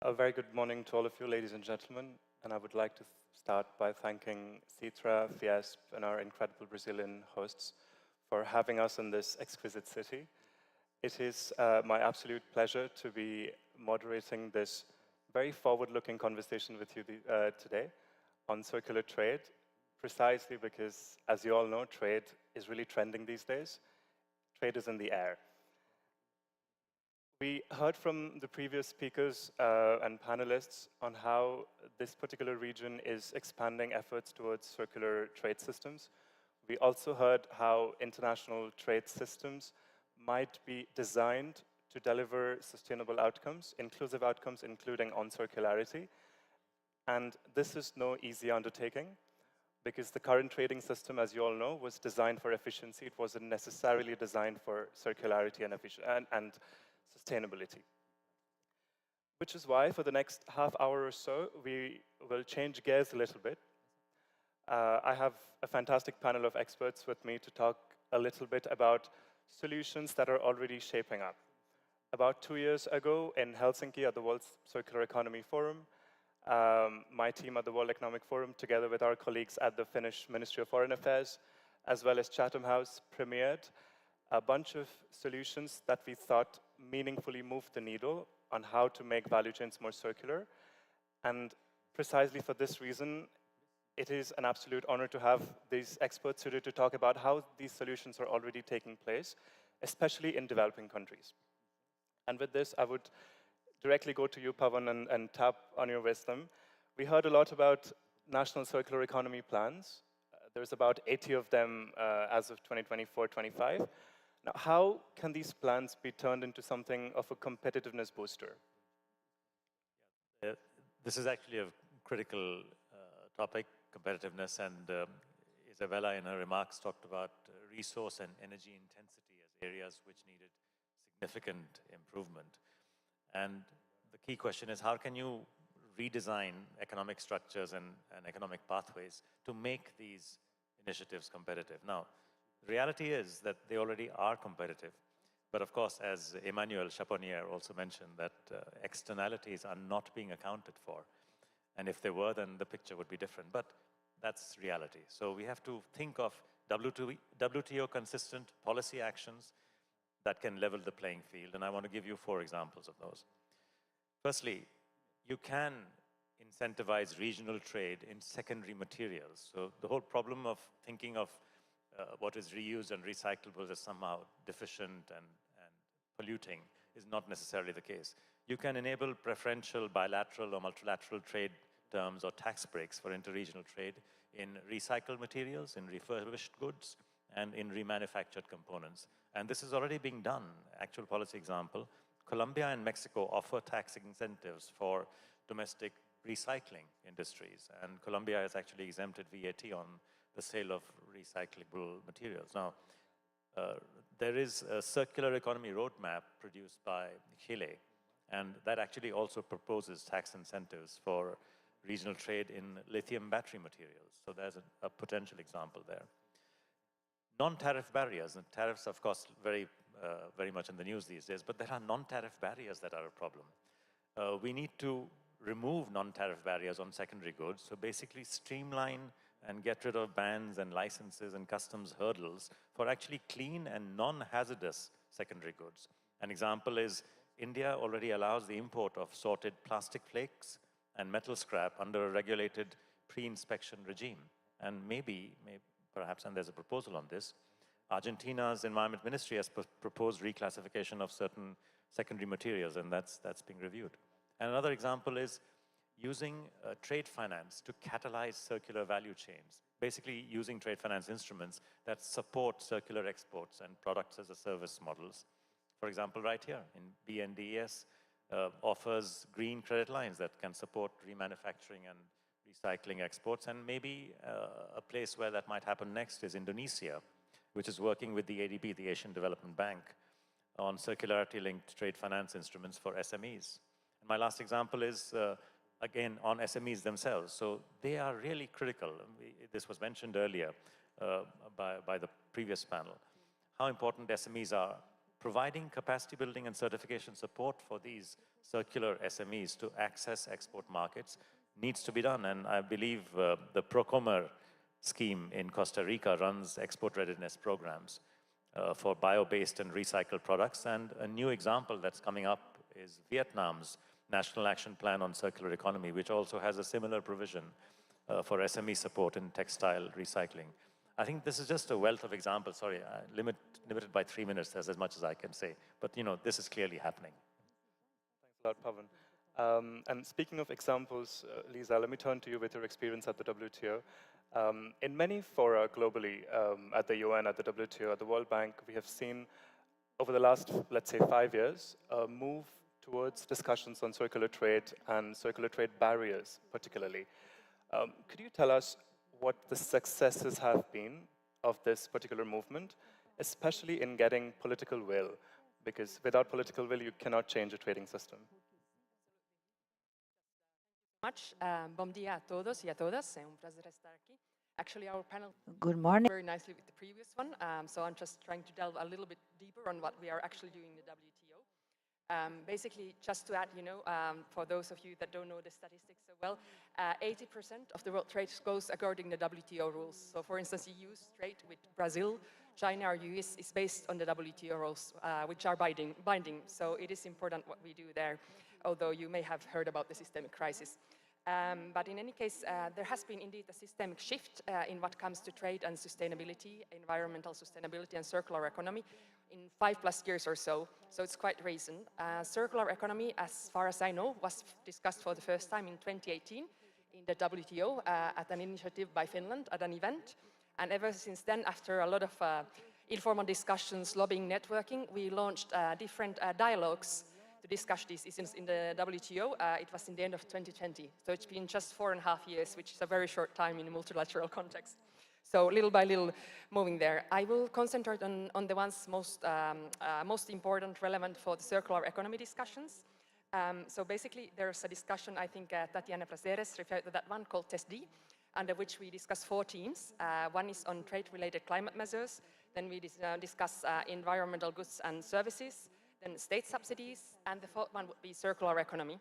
A very good morning to all of you, ladies and gentlemen, and I would like to start by thanking Citra, Fiesp, and our incredible Brazilian hosts for having us in this exquisite city. It is my absolute pleasure to be moderating this very forward-looking conversation with you today on circular trade, precisely because, as you all know, trade is really trending these days. Trade is in the air. We heard from the previous speakers and panelists on how this particular region is expanding efforts towards circular trade systems. We also heard how international trade systems might be designed to deliver sustainable outcomes, inclusive outcomes, including on circularity. And this is no easy undertaking, because the current trading system, as you all know, was designed for efficiency. It wasn't necessarily designed for circularity and sustainability. Which is why, for the next half hour or so, we will change gears a little bit. I have a fantastic panel of experts with me to talk a little bit about solutions that are already shaping up. About 2 years ago in Helsinki at the World Circular Economy Forum, my team at the World Economic Forum, together with our colleagues at the Finnish Ministry of Foreign Affairs, as well as Chatham House, premiered a bunch of solutions that we thought meaningfully moved the needle on how to make value chains more circular. And precisely for this reason, it is an absolute honor to have these experts here to talk about how these solutions are already taking place, especially in developing countries. And with this, I would directly go to you, Pavan, and tap on your wisdom. We heard a lot about national circular economy plans. There's about 80 of them as of 2024-25. Now, how can these plans be turned into something of a competitiveness booster? This is actually a critical topic, competitiveness, and Isabella in her remarks talked about resource and energy intensity as areas which needed significant improvement. And the key question is, how can you redesign economic structures and economic pathways to make these initiatives competitive? Now, the reality is that they already are competitive. But of course, as Emmanuel Chaponnier also mentioned, that externalities are not being accounted for. And if they were, then the picture would be different. But that's reality. So we have to think of WTO consistent policy actions that can level the playing field. And I want to give you 4 examples of those. Firstly, you can incentivize regional trade in secondary materials. So the whole problem of thinking of what is reused and recyclable as somehow deficient and polluting is not necessarily the case. You can enable preferential bilateral or multilateral trade terms or tax breaks for interregional trade in recycled materials, in refurbished goods, and in remanufactured components. And this is already being done. Actual policy example, Colombia and Mexico offer tax incentives for domestic recycling industries. And Colombia has actually exempted VAT on the sale of recyclable materials. Now, there is a circular economy roadmap produced by Chile, and that actually also proposes tax incentives for regional trade in lithium battery materials. So there's a potential example there. Non-tariff barriers, and tariffs, of course, very much in the news these days, but there are non-tariff barriers that are a problem. We need to remove non-tariff barriers on secondary goods, so basically streamline and get rid of bans and licenses and customs hurdles for actually clean and non-hazardous secondary goods. An example is India already allows the import of sorted plastic flakes and metal scrap under a regulated pre-inspection regime. And perhaps, and there's a proposal on this, Argentina's Environment Ministry has proposed reclassification of certain secondary materials, and that's being reviewed. And another example is using trade finance to catalyze circular value chains, basically using trade finance instruments that support circular exports and products as a service models. For example, right here in BNDES offers green credit lines that can support remanufacturing and recycling exports, and maybe a place where that might happen next is Indonesia, which is working with the ADB, the Asian Development Bank, on circularity-linked trade finance instruments for SMEs. And my last example is again, on SMEs themselves. So they are really critical. This was mentioned earlier by the previous panel, how important SMEs are. Providing capacity building and certification support for these circular SMEs to access export markets needs to be done. And I believe the Procomer scheme in Costa Rica runs export readiness programs for bio-based and recycled products. And a new example that's coming up is Vietnam's National Action Plan on Circular Economy, which also has a similar provision for SME support in textile recycling. I think this is just a wealth of examples. Sorry, limited by 3 minutes, that's as much as I can say. But this is clearly happening. Thanks a lot, Pavan. And speaking of examples, Lisa, let me turn to you with your experience at the WTO. In many fora globally, at the UN, at the WTO, at the World Bank, we have seen over the last, let's say, 5 years, a move towards discussions on circular trade and circular trade barriers, particularly. Could you tell us what the successes have been of this particular movement, especially in getting political will? Because without political will, you cannot change a trading system. Much. Bom dia a todos y a todas. Es un placer estar aquí. Actually, our panel Good morning. very nicely with the previous one, so I'm just trying to delve a little bit deeper on what we are actually doing in the WTO. Basically, just to add, for those of you that don't know the statistics so well, 80% of the world trade goes according to the WTO rules. So for instance, EU's trade with Brazil, China, or US is based on the WTO rules, which are binding. So it is important what we do there, although you may have heard about the systemic crisis. But in any case, there has been indeed a systemic shift in what comes to trade and sustainability, environmental sustainability and circular economy in 5+ years or so. So it's quite recent. Circular economy, as far as I know, was discussed for the first time in 2018 in the WTO at an initiative by Finland at an event. And ever since then, after a lot of informal discussions, lobbying, networking, we launched different dialogues to discuss these issues in the WTO. It was in the end of 2020. So it's been just 4.5 years, which is a very short time in a multilateral context. So little by little moving there. I will concentrate on the ones most important, relevant for the circular economy discussions. So basically there's a discussion, I think Tatiana Placeres referred to that one called TESD, under which we discuss 4 themes. One is on trade-related climate measures. Then we discuss environmental goods and services, then state subsidies, and the 4th one would be circular economy.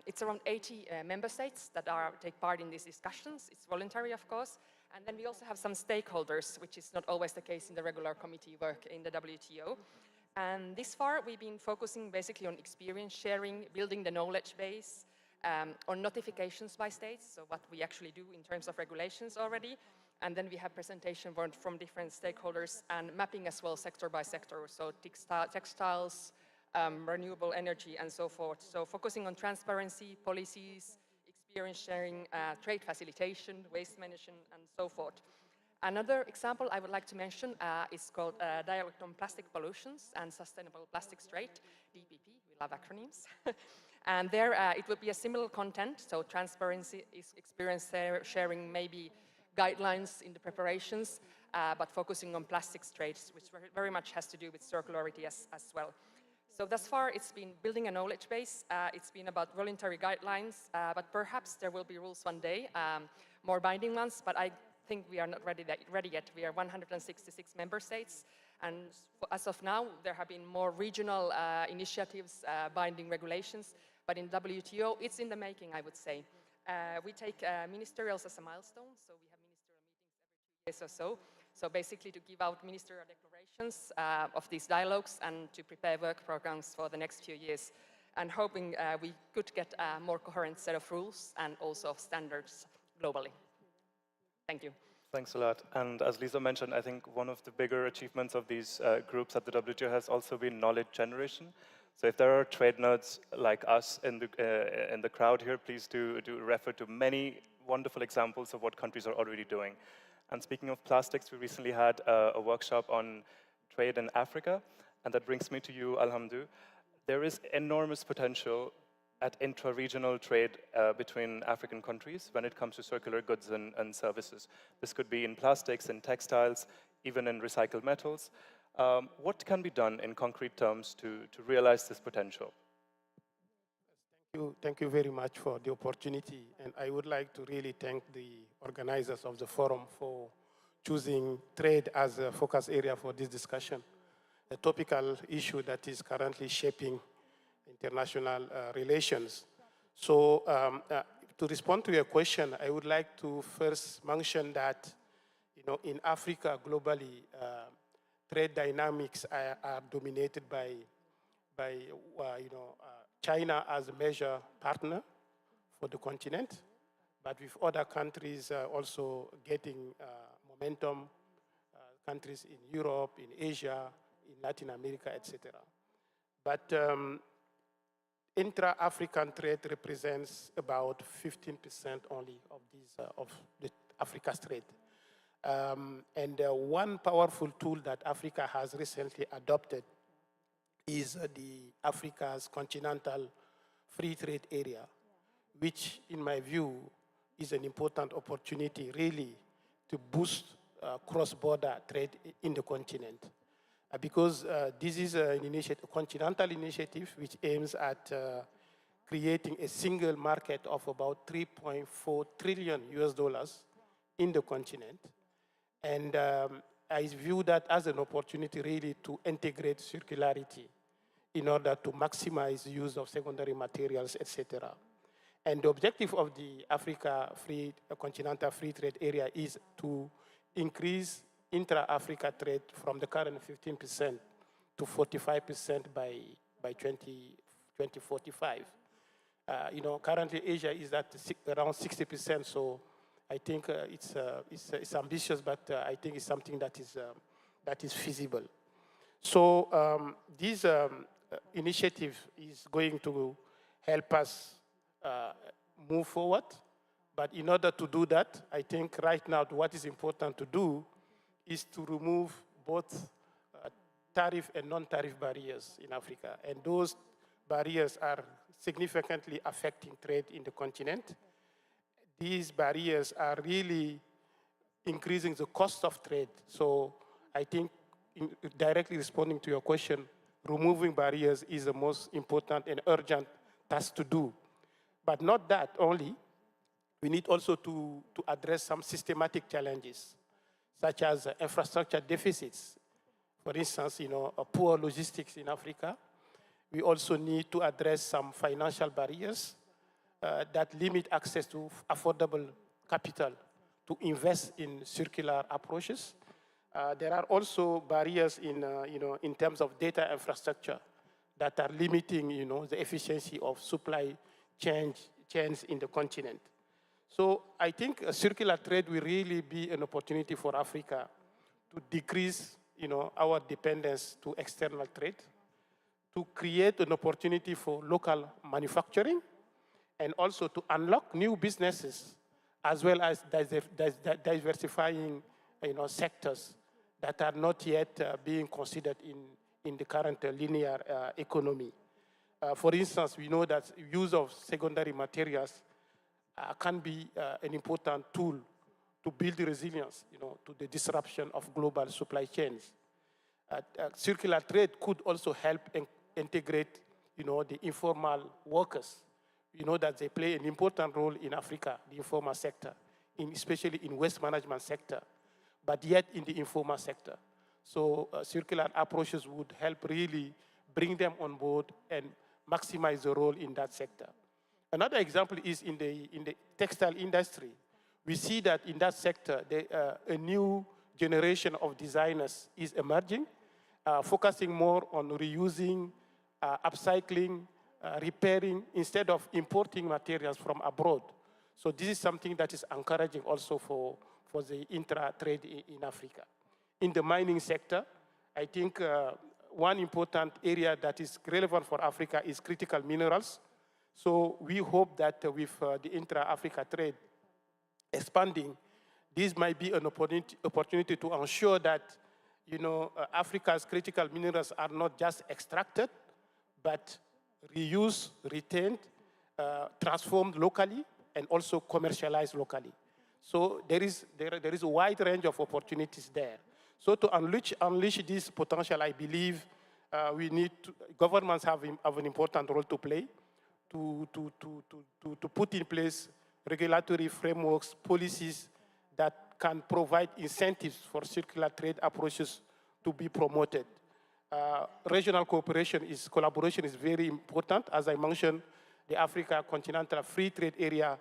It's around 80 member states that take part in these discussions. It's voluntary, of course. And then we also have some stakeholders, which is not always the case in the regular committee work in the WTO. And this far, we've been focusing basically on experience sharing, building the knowledge base, on notifications by states, so what we actually do in terms of regulations already. And then we have presentation from different stakeholders and mapping as well sector by sector, so textiles, renewable energy, and so forth. So focusing on transparency, policies, experience sharing, trade facilitation, waste management, and so forth. Another example I would like to mention is called Dialogue on Plastic Pollutions and Sustainable Plastics Trade, DPP, we love acronyms. And there it would be a similar content, so transparency, experience sharing, maybe guidelines in the preparations, but focusing on plastics trades, which very much has to do with circularity as well. So thus far, it's been building a knowledge base. It's been about voluntary guidelines, but perhaps there will be rules one day, more binding ones, but I think we are not ready yet. We are 166 member states, and as of now, there have been more regional initiatives, binding regulations, but in WTO, it's in the making, I would say. We take ministerials as a milestone, so we have ministerial meetings every 2 years or so. So basically to give out ministerial declarations of these dialogues and to prepare work programs for the next few years, and hoping we could get a more coherent set of rules and also of standards globally. Thank you. Thanks a lot. And as Lisa mentioned, I think one of the bigger achievements of these groups at the WTO has also been knowledge generation. So if there are trade nerds like us in the crowd here, please do refer to many wonderful examples of what countries are already doing. And speaking of plastics, we recently had a workshop on trade in Africa, and that brings me to you, Alhamdu. There is enormous potential at intra-regional trade between African countries when it comes to circular goods and services. This could be in plastics, in textiles, even in recycled metals. What can be done in concrete terms to realize this potential? Thank you very much for the opportunity. And I would like to really thank the organizers of the forum for choosing trade as a focus area for this discussion, a topical issue that is currently shaping international relations. So to respond to your question, I would like to first mention that, in Africa globally, trade dynamics are dominated by China as a major partner for the continent, but with other countries also getting momentum, countries in Europe, in Asia, in Latin America, etc. But intra-African trade represents about 15% only of the Africa's trade. And one powerful tool that Africa has recently adopted is the Africa's continental free trade area, which in my view is an important opportunity really to boost cross-border trade in the continent. Because this is a continental initiative which aims at creating a single market of about $3.4 trillion in the continent. And I view that as an opportunity really to integrate circularity in order to maximize use of secondary materials, etc. And the objective of the Continental Free Trade Area is to increase intra-Africa trade from the current 15% to 45% by 2045. Currently Asia is at around 60%, so I think it's ambitious, but I think it's something that is feasible. So this initiative is going to help us move forward. But in order to do that, I think right now what is important to do is to remove both tariff and non-tariff barriers in Africa. And those barriers are significantly affecting trade in the continent. These barriers are really increasing the cost of trade. So I think directly responding to your question, removing barriers is the most important and urgent task to do. But not that only, we need also to address some systematic challenges, such as infrastructure deficits. For instance, poor logistics in Africa. We also need to address some financial barriers that limit access to affordable capital to invest in circular approaches. There are also barriers in terms of data infrastructure that are limiting, the efficiency of supply chains in the continent. So I think circular trade will really be an opportunity for Africa to decrease, our dependence to external trade, to create an opportunity for local manufacturing, and also to unlock new businesses, as well as diversifying, sectors that are not yet being considered in the current linear economy. For instance, we know that use of secondary materials can be an important tool to build resilience, to the disruption of global supply chains. Circular trade could also help integrate, the informal workers. We know that they play an important role in Africa, the informal sector, especially in waste management sector, but yet in the informal sector. So circular approaches would help really bring them on board and maximize the role in that sector. Another example is in the textile industry. We see that in that sector, a new generation of designers is emerging, focusing more on reusing, upcycling, repairing, instead of importing materials from abroad. So this is something that is encouraging also for the intra-trade in Africa. In the mining sector, I think one important area that is relevant for Africa is critical minerals. So we hope that with the intra-Africa trade expanding, this might be an opportunity to ensure that, Africa's critical minerals are not just extracted, but reused, retained, transformed locally, and also commercialized locally. So there is a wide range of opportunities there. So to unleash this potential, I believe governments have an important role to play to put in place regulatory frameworks, policies that can provide incentives for circular trade approaches to be promoted. Regional collaboration is very important. As I mentioned, the Africa Continental Free Trade Area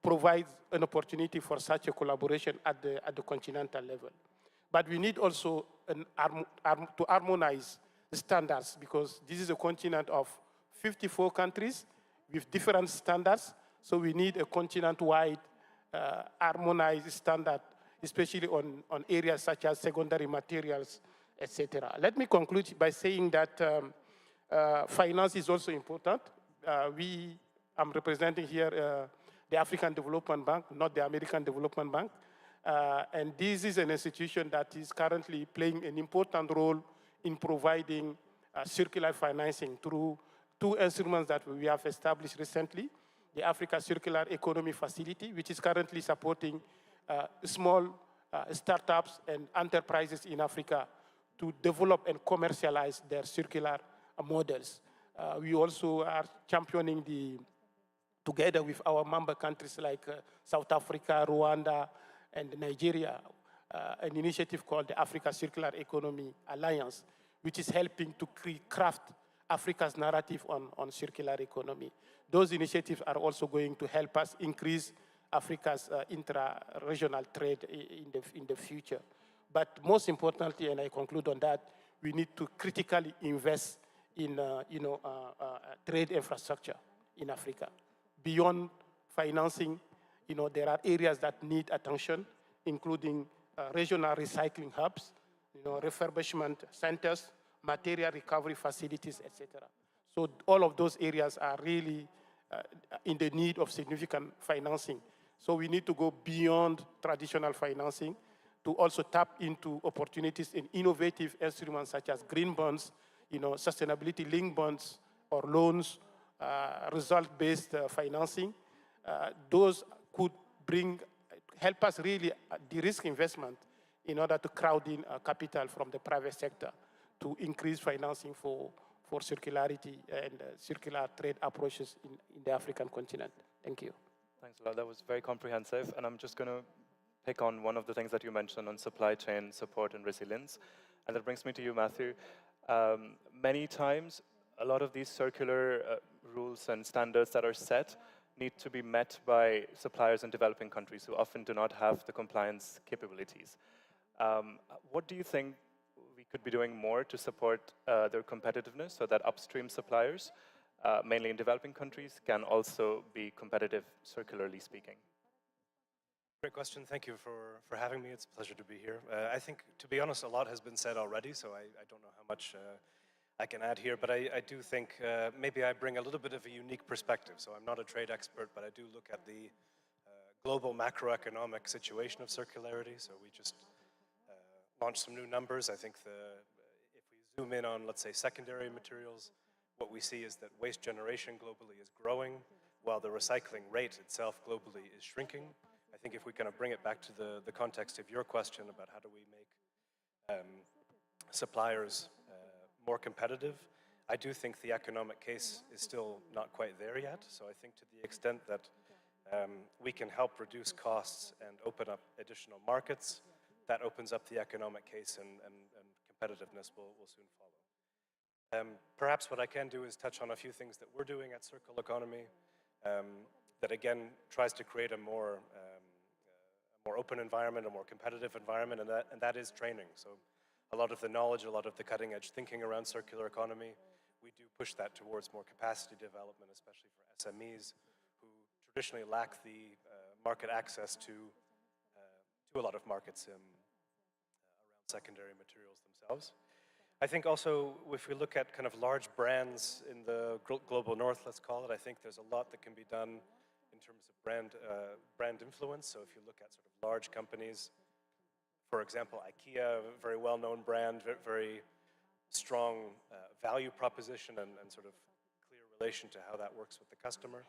provides an opportunity for such a collaboration at the continental level. But we need also to harmonize the standards, because this is a continent of 54 countries with different standards. So we need a continent-wide harmonized standard, especially on areas such as secondary materials, etc. Let me conclude by saying that finance is also important. I'm representing here the African Development Bank, not the American Development Bank. And this is an institution that is currently playing an important role in providing circular financing through two instruments that we have established recently: the Africa Circular Economy Facility, which is currently supporting small startups and enterprises in Africa to develop and commercialize their circular models. We also are championing together with our member countries like South Africa, Rwanda, and Nigeria, an initiative called the Africa Circular Economy Alliance, which is helping to craft Africa's narrative on circular economy. Those initiatives are also going to help us increase Africa's intra-regional trade in the future. But most importantly, and I conclude on that, we need to critically invest in trade infrastructure in Africa. Beyond financing, there are areas that need attention, including regional recycling hubs, refurbishment centers, material recovery facilities, etc. So all of those areas are really in the need of significant financing. So we need to go beyond traditional financing to also tap into opportunities in innovative instruments such as green bonds, sustainability-linked bonds or loans, result-based financing. Those could help us really de-risk investment in order to crowd in capital from the private sector to increase financing for circularity and circular trade approaches in the African continent. Thank you. Thanks a lot. That was very comprehensive. And I'm just going to pick on one of the things that you mentioned on supply chain support and resilience. And that brings me to you, Matthew. Many times, a lot of these circular rules and standards that are set need to be met by suppliers in developing countries who often do not have the compliance capabilities. What do you think we could be doing more to support their competitiveness so that upstream suppliers, mainly in developing countries, can also be competitive, circularly speaking? Great question. Thank you for having me. It's a pleasure to be here. I think, to be honest, a lot has been said already, so I don't know how much I can add here, but I do think maybe I bring a little bit of a unique perspective. So I'm not a trade expert, but I do look at the global macroeconomic situation of circularity. So we just launched some new numbers. I think if we zoom in on, let's say, secondary materials, what we see is that waste generation globally is growing, while the recycling rate itself globally is shrinking. I think if we kind of bring it back to the context of your question about how do we make suppliers more competitive, I do think the economic case is still not quite there yet. So I think to the extent that we can help reduce costs and open up additional markets, that opens up the economic case and competitiveness will soon follow. Perhaps what I can do is touch on a few things that we're doing at Circle Economy that again tries to create a more open environment, a more competitive environment, and that is training. So a lot of the knowledge, a lot of the cutting edge thinking around circular economy, we do push that towards more capacity development, especially for SMEs who traditionally lack the market access to a lot of markets around secondary materials themselves. I think also if we look at kind of large brands in the global north, let's call it, I think there's a lot that can be done in terms of brand influence. So if you look at sort of large companies, for example, IKEA, a very well-known brand, very strong value proposition and sort of clear relation to how that works with the customer.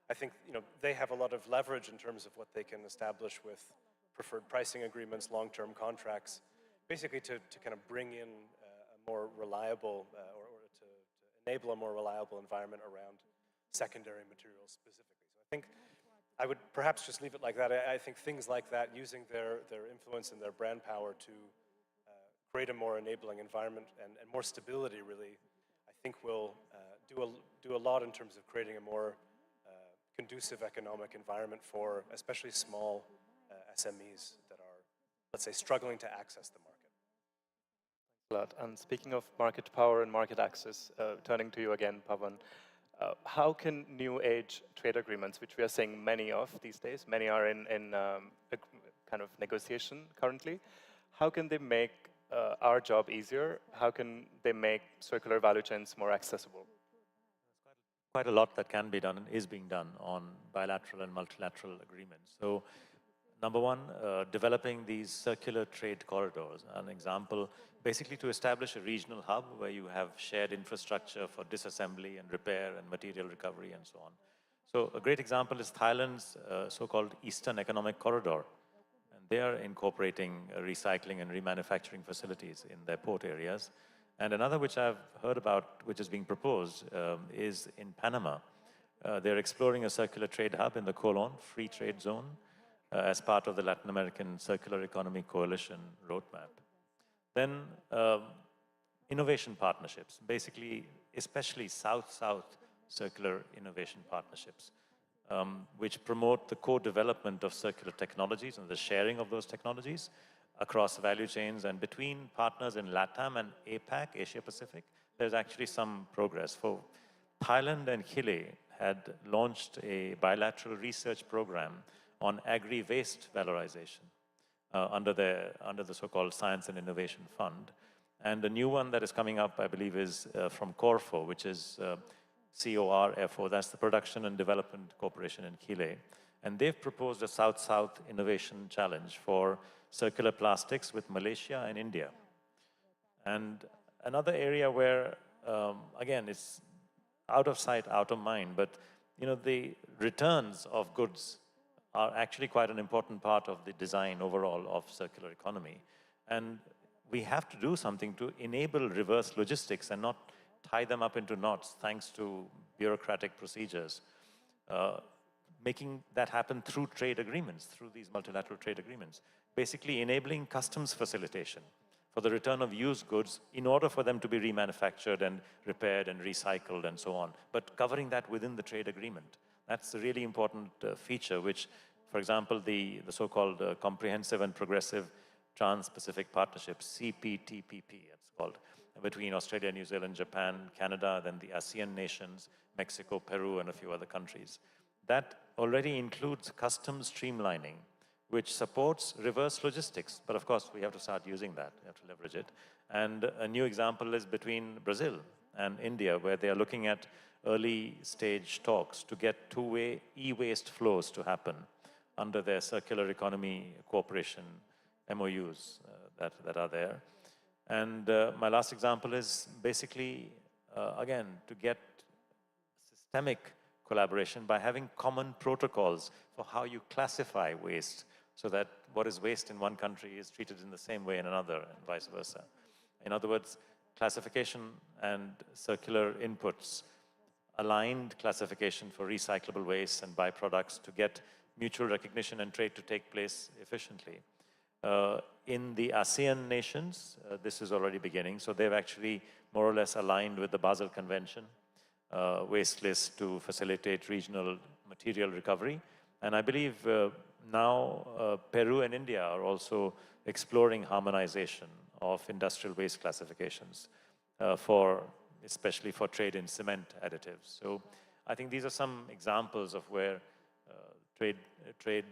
I think they have a lot of leverage in terms of what they can establish with preferred pricing agreements, long-term contracts, basically to kind of bring in a more reliable or to enable a more reliable environment around secondary materials specifically. So I think I would perhaps just leave it like that. I think things like that, using their influence and their brand power to create a more enabling environment and more stability, really, I think will do a lot in terms of creating a more conducive economic environment for especially small SMEs that are, let's say, struggling to access the market. Thanks a lot. And speaking of market power and market access, turning to you again, Pavan, how can new age trade agreements, which we are seeing many of these days, many are in a kind of negotiation currently, how can they make our job easier? How can they make circular value chains more accessible? Quite a lot that can be done and is being done on bilateral and multilateral agreements. So, number one, developing these circular trade corridors. An example, basically to establish a regional hub where you have shared infrastructure for disassembly and repair and material recovery and so on. So a great example is Thailand's so-called Eastern Economic Corridor. And they are incorporating recycling and remanufacturing facilities in their port areas. And another which I've heard about, which is being proposed, is in Panama. They're exploring a circular trade hub in the Colon Free Trade Zone as part of the Latin American Circular Economy Coalition roadmap. Then innovation partnerships, basically especially South-South circular innovation partnerships, which promote the co-development of circular technologies and the sharing of those technologies across value chains and between partners in LATAM and APAC, Asia Pacific. There's actually some progress. For Thailand and Chile had launched a bilateral research program on agri-waste valorization under the so-called Science and Innovation Fund. And the new one that is coming up, I believe, is from Corfo, which is CORFO, that's the Production and Development Corporation in Chile. And they've proposed a South-South Innovation Challenge for circular plastics with Malaysia and India. And another area where, again, it's out of sight, out of mind, but the returns of goods are actually quite an important part of the design overall of circular economy. And we have to do something to enable reverse logistics and not tie them up into knots thanks to bureaucratic procedures. Making that happen through trade agreements, through these multilateral trade agreements. Basically enabling customs facilitation for the return of used goods in order for them to be remanufactured and repaired and recycled and so on, but covering that within the trade agreement. That's a really important feature which, for example, the so-called Comprehensive and Progressive Trans-Pacific Partnership, CPTPP, it's called, between Australia, New Zealand, Japan, Canada, then the ASEAN nations, Mexico, Peru, and a few other countries. That already includes customs streamlining, which supports reverse logistics. But of course, we have to start using that, we have to leverage it. And a new example is between Brazil and India, where they are looking at early stage talks to get two-way e-waste flows to happen under their circular economy cooperation MOUs that are there. And my last example is basically, again, to get systemic collaboration by having common protocols for how you classify waste so that what is waste in one country is treated in the same way in another and vice versa. In other words, classification and circular inputs, aligned classification for recyclable waste and byproducts to get mutual recognition and trade to take place efficiently. In the ASEAN nations, this is already beginning, so they've actually more or less aligned with the Basel Convention waste list to facilitate regional material recovery. And I believe now Peru and India are also exploring harmonization of industrial waste classifications especially for trade in cement additives. So I think these are some examples of where trade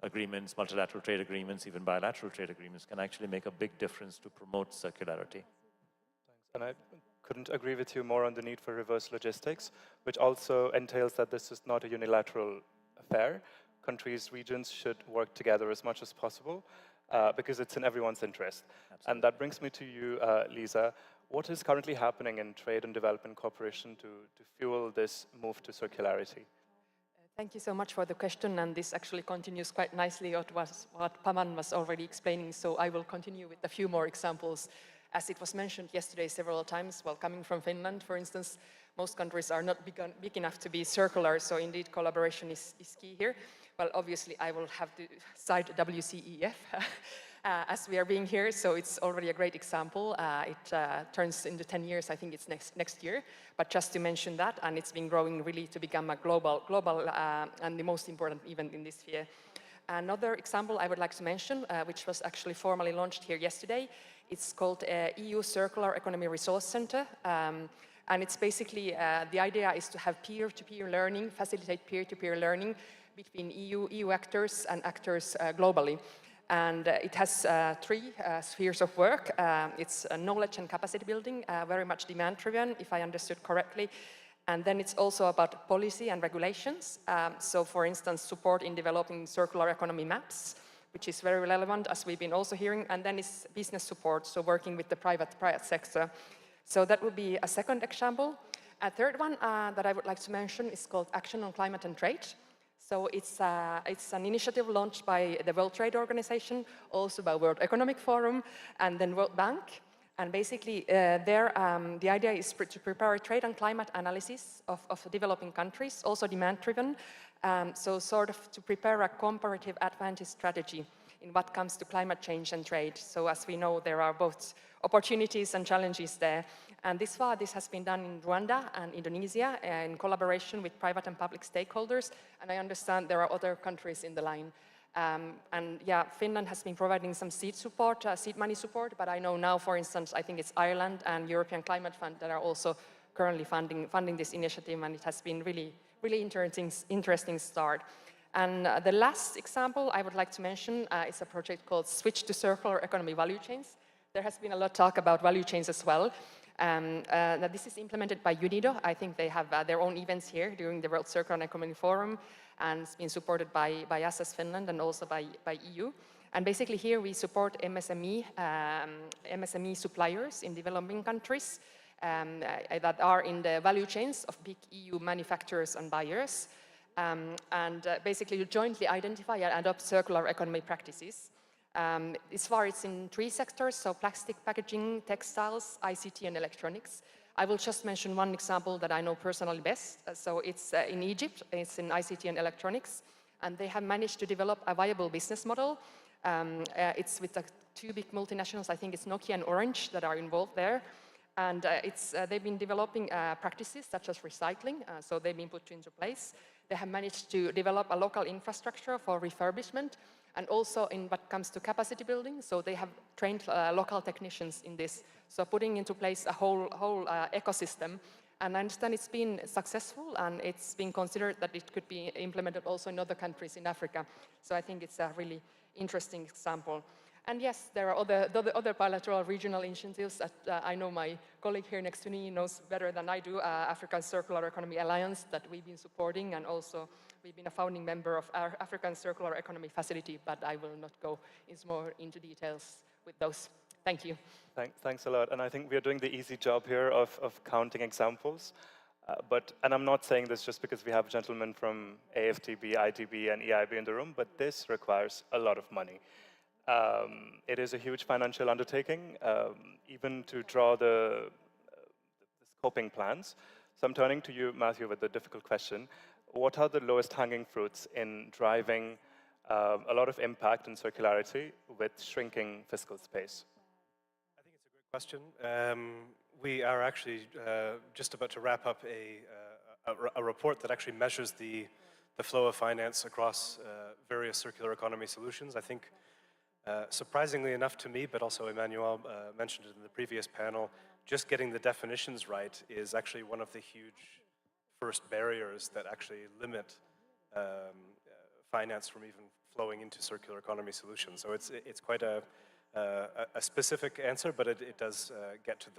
agreements, multilateral trade agreements, even bilateral trade agreements can actually make a big difference to promote circularity. Thanks. And I couldn't agree with you more on the need for reverse logistics, which also entails that this is not a unilateral affair. Countries, regions should work together as much as possible because it's in everyone's interest. Absolutely. And that brings me to you, Lisa. What is currently happening in trade and development cooperation to fuel this move to circularity? Thank you so much for the question, and this actually continues quite nicely what Paman was already explaining, so I will continue with a few more examples. As it was mentioned yesterday several times, well, coming from Finland, for instance, most countries are not big enough to be circular, so indeed collaboration is key here. Well, obviously I will have to cite WCEF as we are being here, so it's already a great example. It turns into 10 years, I think it's next year, but just to mention that, and it's been growing really to become a global and the most important event in this sphere. Another example I would like to mention, which was actually formally launched here yesterday, it's called EU Circular Economy Resource Center. And it's basically, the idea is to have peer-to-peer learning, facilitate peer-to-peer learning between EU actors and actors globally. And it has three spheres of work. It's knowledge and capacity building, very much demand-driven, if I understood correctly. And then it's also about policy and regulations. So for instance, support in developing circular economy maps, which is very relevant, as we've been also hearing. And then it's business support, so working with the private sector. So that would be a second example. A third one that I would like to mention is called Action on Climate and Trade. So it's an initiative launched by the World Trade Organization, also by World Economic Forum, and then World Bank. And basically, the idea is to prepare a trade and climate analysis of developing countries, also demand-driven, so sort of to prepare a comparative advantage strategy in what comes to climate change and trade. So as we know, there are both opportunities and challenges there. And this has been done in Rwanda and Indonesia in collaboration with private and public stakeholders. And I understand there are other countries in the line. And yeah, Finland has been providing some seed support, seed money support, but I know now, for instance, I think it's Ireland and European Climate Fund that are also currently funding this initiative, and it has been really interesting start. And the last example I would like to mention is a project called Switch to Circular Economy Value Chains. There has been a lot of talk about value chains as well. This is implemented by UNIDO. I think they have their own events here during the World Circular Economy Forum, and it's been supported by us as Finland and also by EU. And basically here we support MSME suppliers in developing countries that are in the value chains of big EU manufacturers and buyers, and basically jointly identify and adopt circular economy practices. As far as it's in 3 sectors, so plastic packaging, textiles, ICT and electronics. I will just mention one example that I know personally best. So it's in Egypt, it's in ICT and electronics, and they have managed to develop a viable business model. It's with the 2 big multinationals, I think it's Nokia and Orange that are involved there. And they've been developing practices such as recycling, so they've been put into place. They have managed to develop a local infrastructure for refurbishment, and also in what comes to capacity building, so they have trained local technicians in this, so putting into place a whole ecosystem. And I understand it's been successful, and it's been considered that it could be implemented also in other countries in Africa. So I think it's a really interesting example. And yes, there are other bilateral regional initiatives that I know my colleague here next to me knows better than I do, African Circular Economy Alliance that we've been supporting, and also we've been a founding member of our African Circular Economy Facility, but I will not go more into details with those. Thank you. Thanks a lot. And I think we are doing the easy job here of counting examples. And I'm not saying this just because we have gentlemen from AFTB, ITB, and EIB in the room, but this requires a lot of money. It is a huge financial undertaking, even to draw the scoping plans. So I'm turning to you, Matthew, with the difficult question. What are the lowest hanging fruits in driving a lot of impact and circularity with shrinking fiscal space? I think it's a great question. We are actually just about to wrap up a report that actually measures the flow of finance across various circular economy solutions. I think surprisingly enough to me, but also Emmanuel mentioned it in the previous panel, just getting the definitions right is actually one of the huge first barriers that actually limit finance from even flowing into circular economy solutions. So it's quite a specific answer, but it does get to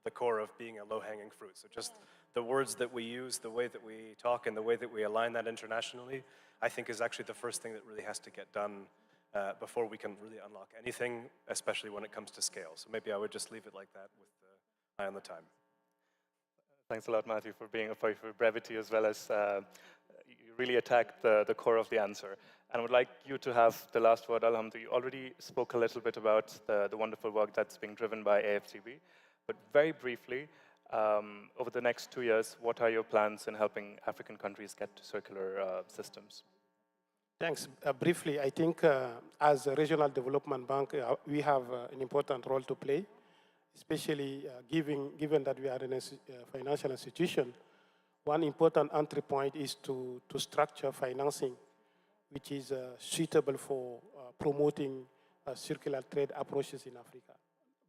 the core of being a low-hanging fruit. So just the words that we use, the way that we talk, and the way that we align that internationally, I think is actually the first thing that really has to get done before we can really unlock anything, especially when it comes to scale. So maybe I would just leave it like that with the eye on the time. Thanks a lot, Matthew, for for brevity, as well as you really attacked the core of the answer. And I would like you to have the last word, Alhamdulillah. You already spoke a little bit about the wonderful work that's being driven by AFTB, but very briefly, over the next 2 years, what are your plans in helping African countries get to circular systems? Thanks. Briefly, I think as a regional development bank, we have an important role to play, especially given that we are in a financial institution. One important entry point is to structure financing, which is suitable for promoting circular trade approaches in Africa,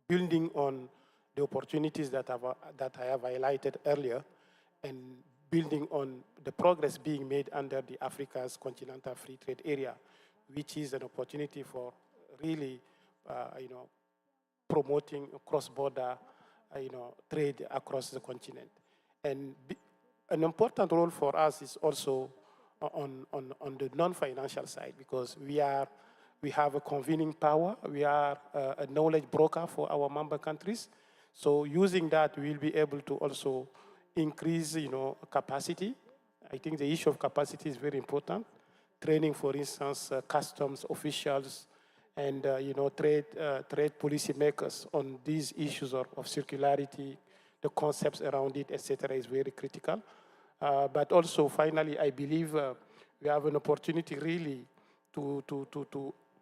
building on the opportunities that I have highlighted earlier, and building on the progress being made under the Africa's Continental Free Trade Area, which is an opportunity for really, promoting cross-border, trade across the continent. And an important role for us is also on the non-financial side, because we have a convening power. We are a knowledge broker for our member countries. So using that, we'll be able to also increase, capacity. I think the issue of capacity is very important. Training, for instance, customs officials and trade policy makers on these issues of circularity, the concepts around it, etc., is very critical. But also, finally, I believe we have an opportunity really to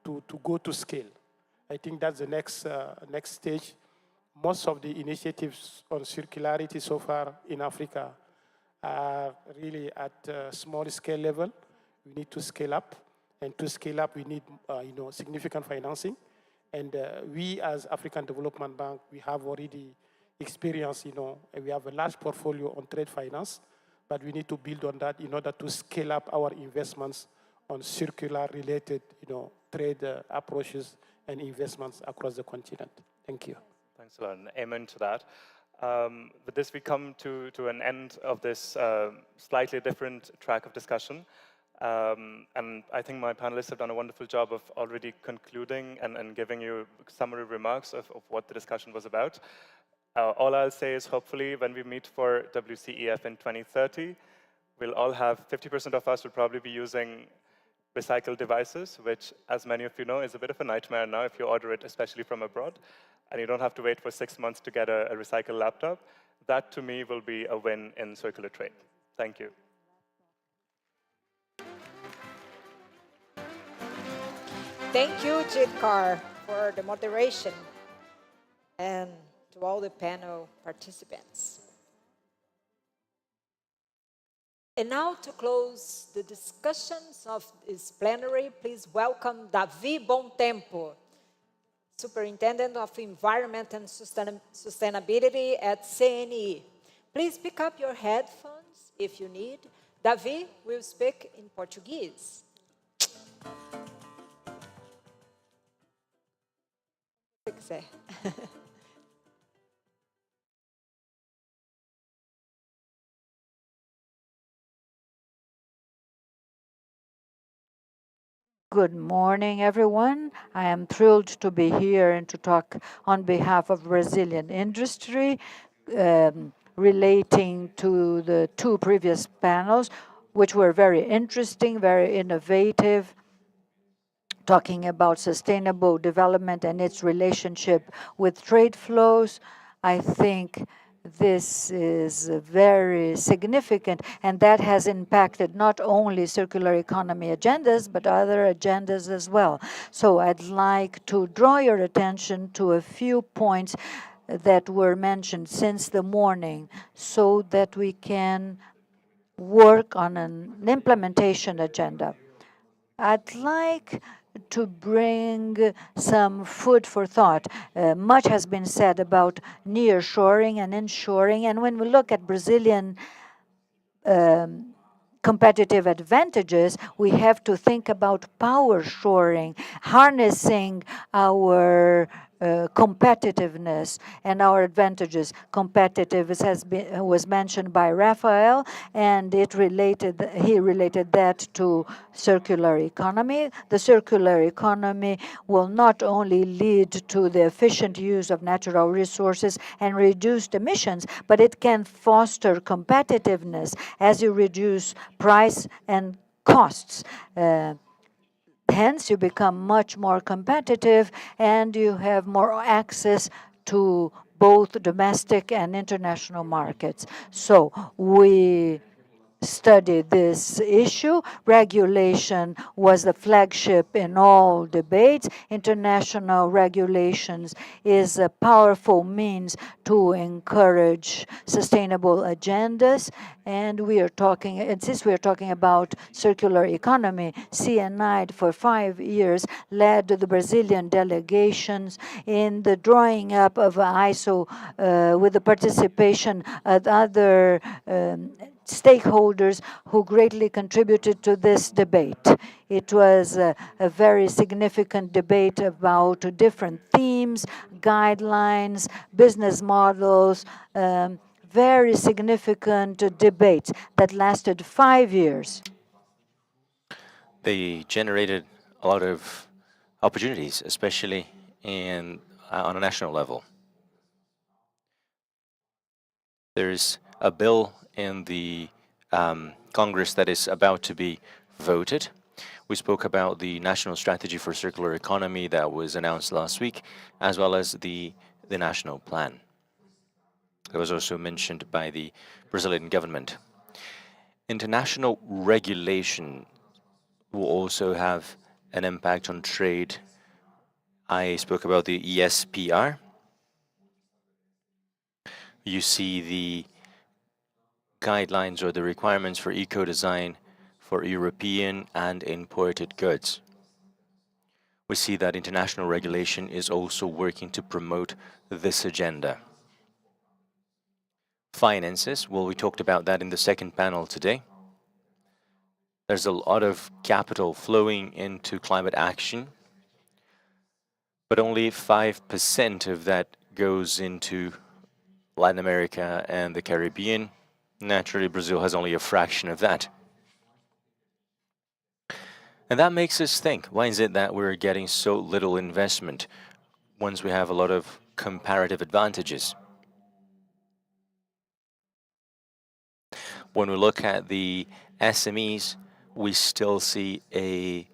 to go to scale. I think that's the next stage. Most of the initiatives on circularity so far in Africa are really at a small scale level. We need to scale up, and to scale up, we need significant financing. And we, as African Development Bank, we have already experience. We have a large portfolio on trade finance, but we need to build on that in order to scale up our investments on circular-related, trade approaches and investments across the continent. Thank you. Thanks a lot, and amen to that. With this, we come to an end of this slightly different track of discussion. And I think my panelists have done a wonderful job of already concluding and giving you summary remarks of what the discussion was about. All I'll say is hopefully when we meet for WCEF in 2030, we'll all have, 50% of us will probably be using recycled devices, which, as many of you know, is a bit of a nightmare now if you order it, especially from abroad, and you don't have to wait for 6 months to get a recycled laptop. That, to me, will be a win in circular trade. Thank you. Thank you, Jitkar, for the moderation, and to all the panel participants. And now, to close the discussions of this plenary, please welcome Davi Bontempo, Superintendent of Environment and Sustainability at CNE. Please pick up your headphones if you need. Davi will speak in Portuguese. Se quiser. Good morning, everyone. I am thrilled to be here and to talk on behalf of Brazilian industry, relating to the two previous panels, which were very interesting, very innovative, talking about sustainable development and its relationship with trade flows. I think this is very significant, and that has impacted not only circular economy agendas, but other agendas as well. So I'd like to draw your attention to a few points that were mentioned since the morning so that we can work on an implementation agenda. I'd like to bring some food for thought. Much has been said about nearshoring and inshoring, and when we look at Brazilian competitive advantages, we have to think about power shoring, harnessing our competitiveness and our advantages. Competitiveness was mentioned by Raphael, and he related that to circular economy. The circular economy will not only lead to the efficient use of natural resources and reduced emissions, but it can foster competitiveness as you reduce price and costs. Hence, you become much more competitive and you have more access to both domestic and international markets. So we studied this issue. Regulation was the flagship in all debates. International regulations is a powerful means to encourage sustainable agendas. And since we are talking about circular economy, CNI for 5 years led the Brazilian delegations in the drawing up of ISO with the participation of other stakeholders who greatly contributed to this debate. It was a very significant debate about different themes, guidelines, business models, very significant debates that lasted 5 years. They generated a lot of opportunities, especially on a national level. There's a bill in the Congress that is about to be voted. We spoke about the national strategy for circular economy that was announced last week, as well as the national plan. It was also mentioned by the Brazilian government. International regulation will also have an impact on trade. I spoke about the ESPR. You see the guidelines or the requirements for eco-design for European and imported goods. We see that international regulation is also working to promote this agenda. Finances, well, we talked about that in the second panel today. There's a lot of capital flowing into climate action, but only 5% of that goes into Latin America and the Caribbean. Naturally, Brazil has only a fraction of that. And that makes us think, why is it that we're getting so little investment once we have a lot of comparative advantages? When we look at the SMEs, we still see a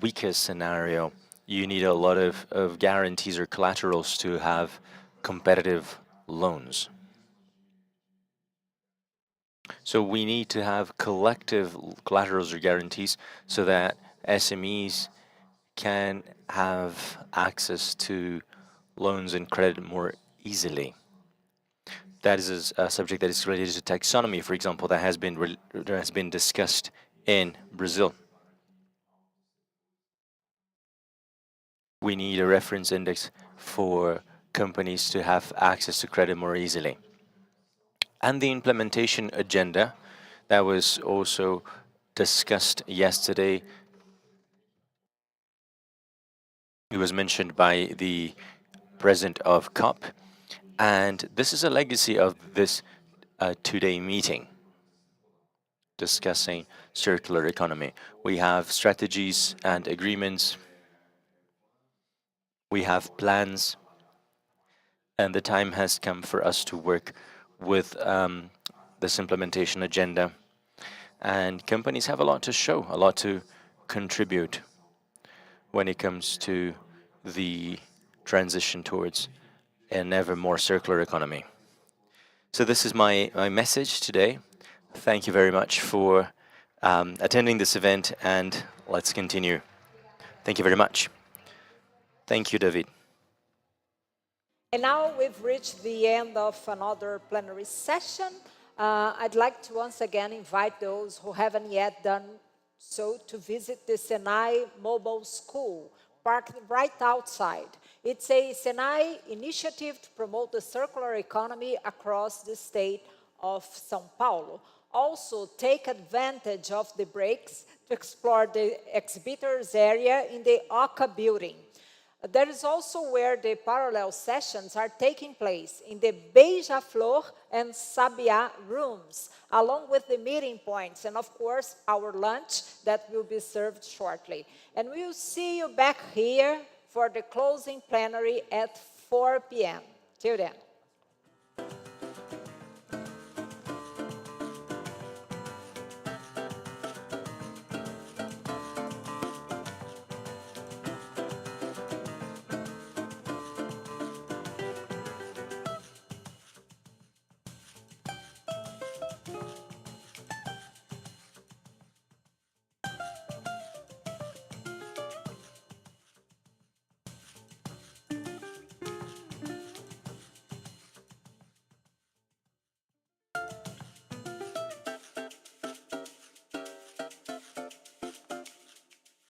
weaker scenario. You need a lot of guarantees or collaterals to have competitive loans. So we need to have collective collaterals or guarantees so that SMEs can have access to loans and credit more easily. That is a subject that is related to taxonomy, for example, that has been discussed in Brazil. We need a reference index for companies to have access to credit more easily. And the implementation agenda that was also discussed yesterday. It was mentioned by the president of COP, and this is a legacy of this two-day meeting discussing circular economy. We have strategies and agreements. We have plans, and the time has come for us to work with this implementation agenda. And companies have a lot to show, a lot to contribute when it comes to the transition towards an ever more circular economy. So this is my message today. Thank you very much for attending this event, and let's continue. Thank you very much. Thank you, David. And now we've reached the end of another plenary session. I'd like to once again invite those who haven't yet done so to visit the Senai Mobile School, parked right outside. It's a Senai initiative to promote the circular economy across the state of São Paulo. Also, take advantage of the breaks to explore the exhibitors area in the OCA building. That is also where the parallel sessions are taking place, in the Beija-Flor and Sabiá rooms, along with the meeting points and, of course, our lunch that will be served shortly. And we'll see you back here for the closing plenary at 4 p.m. Till then.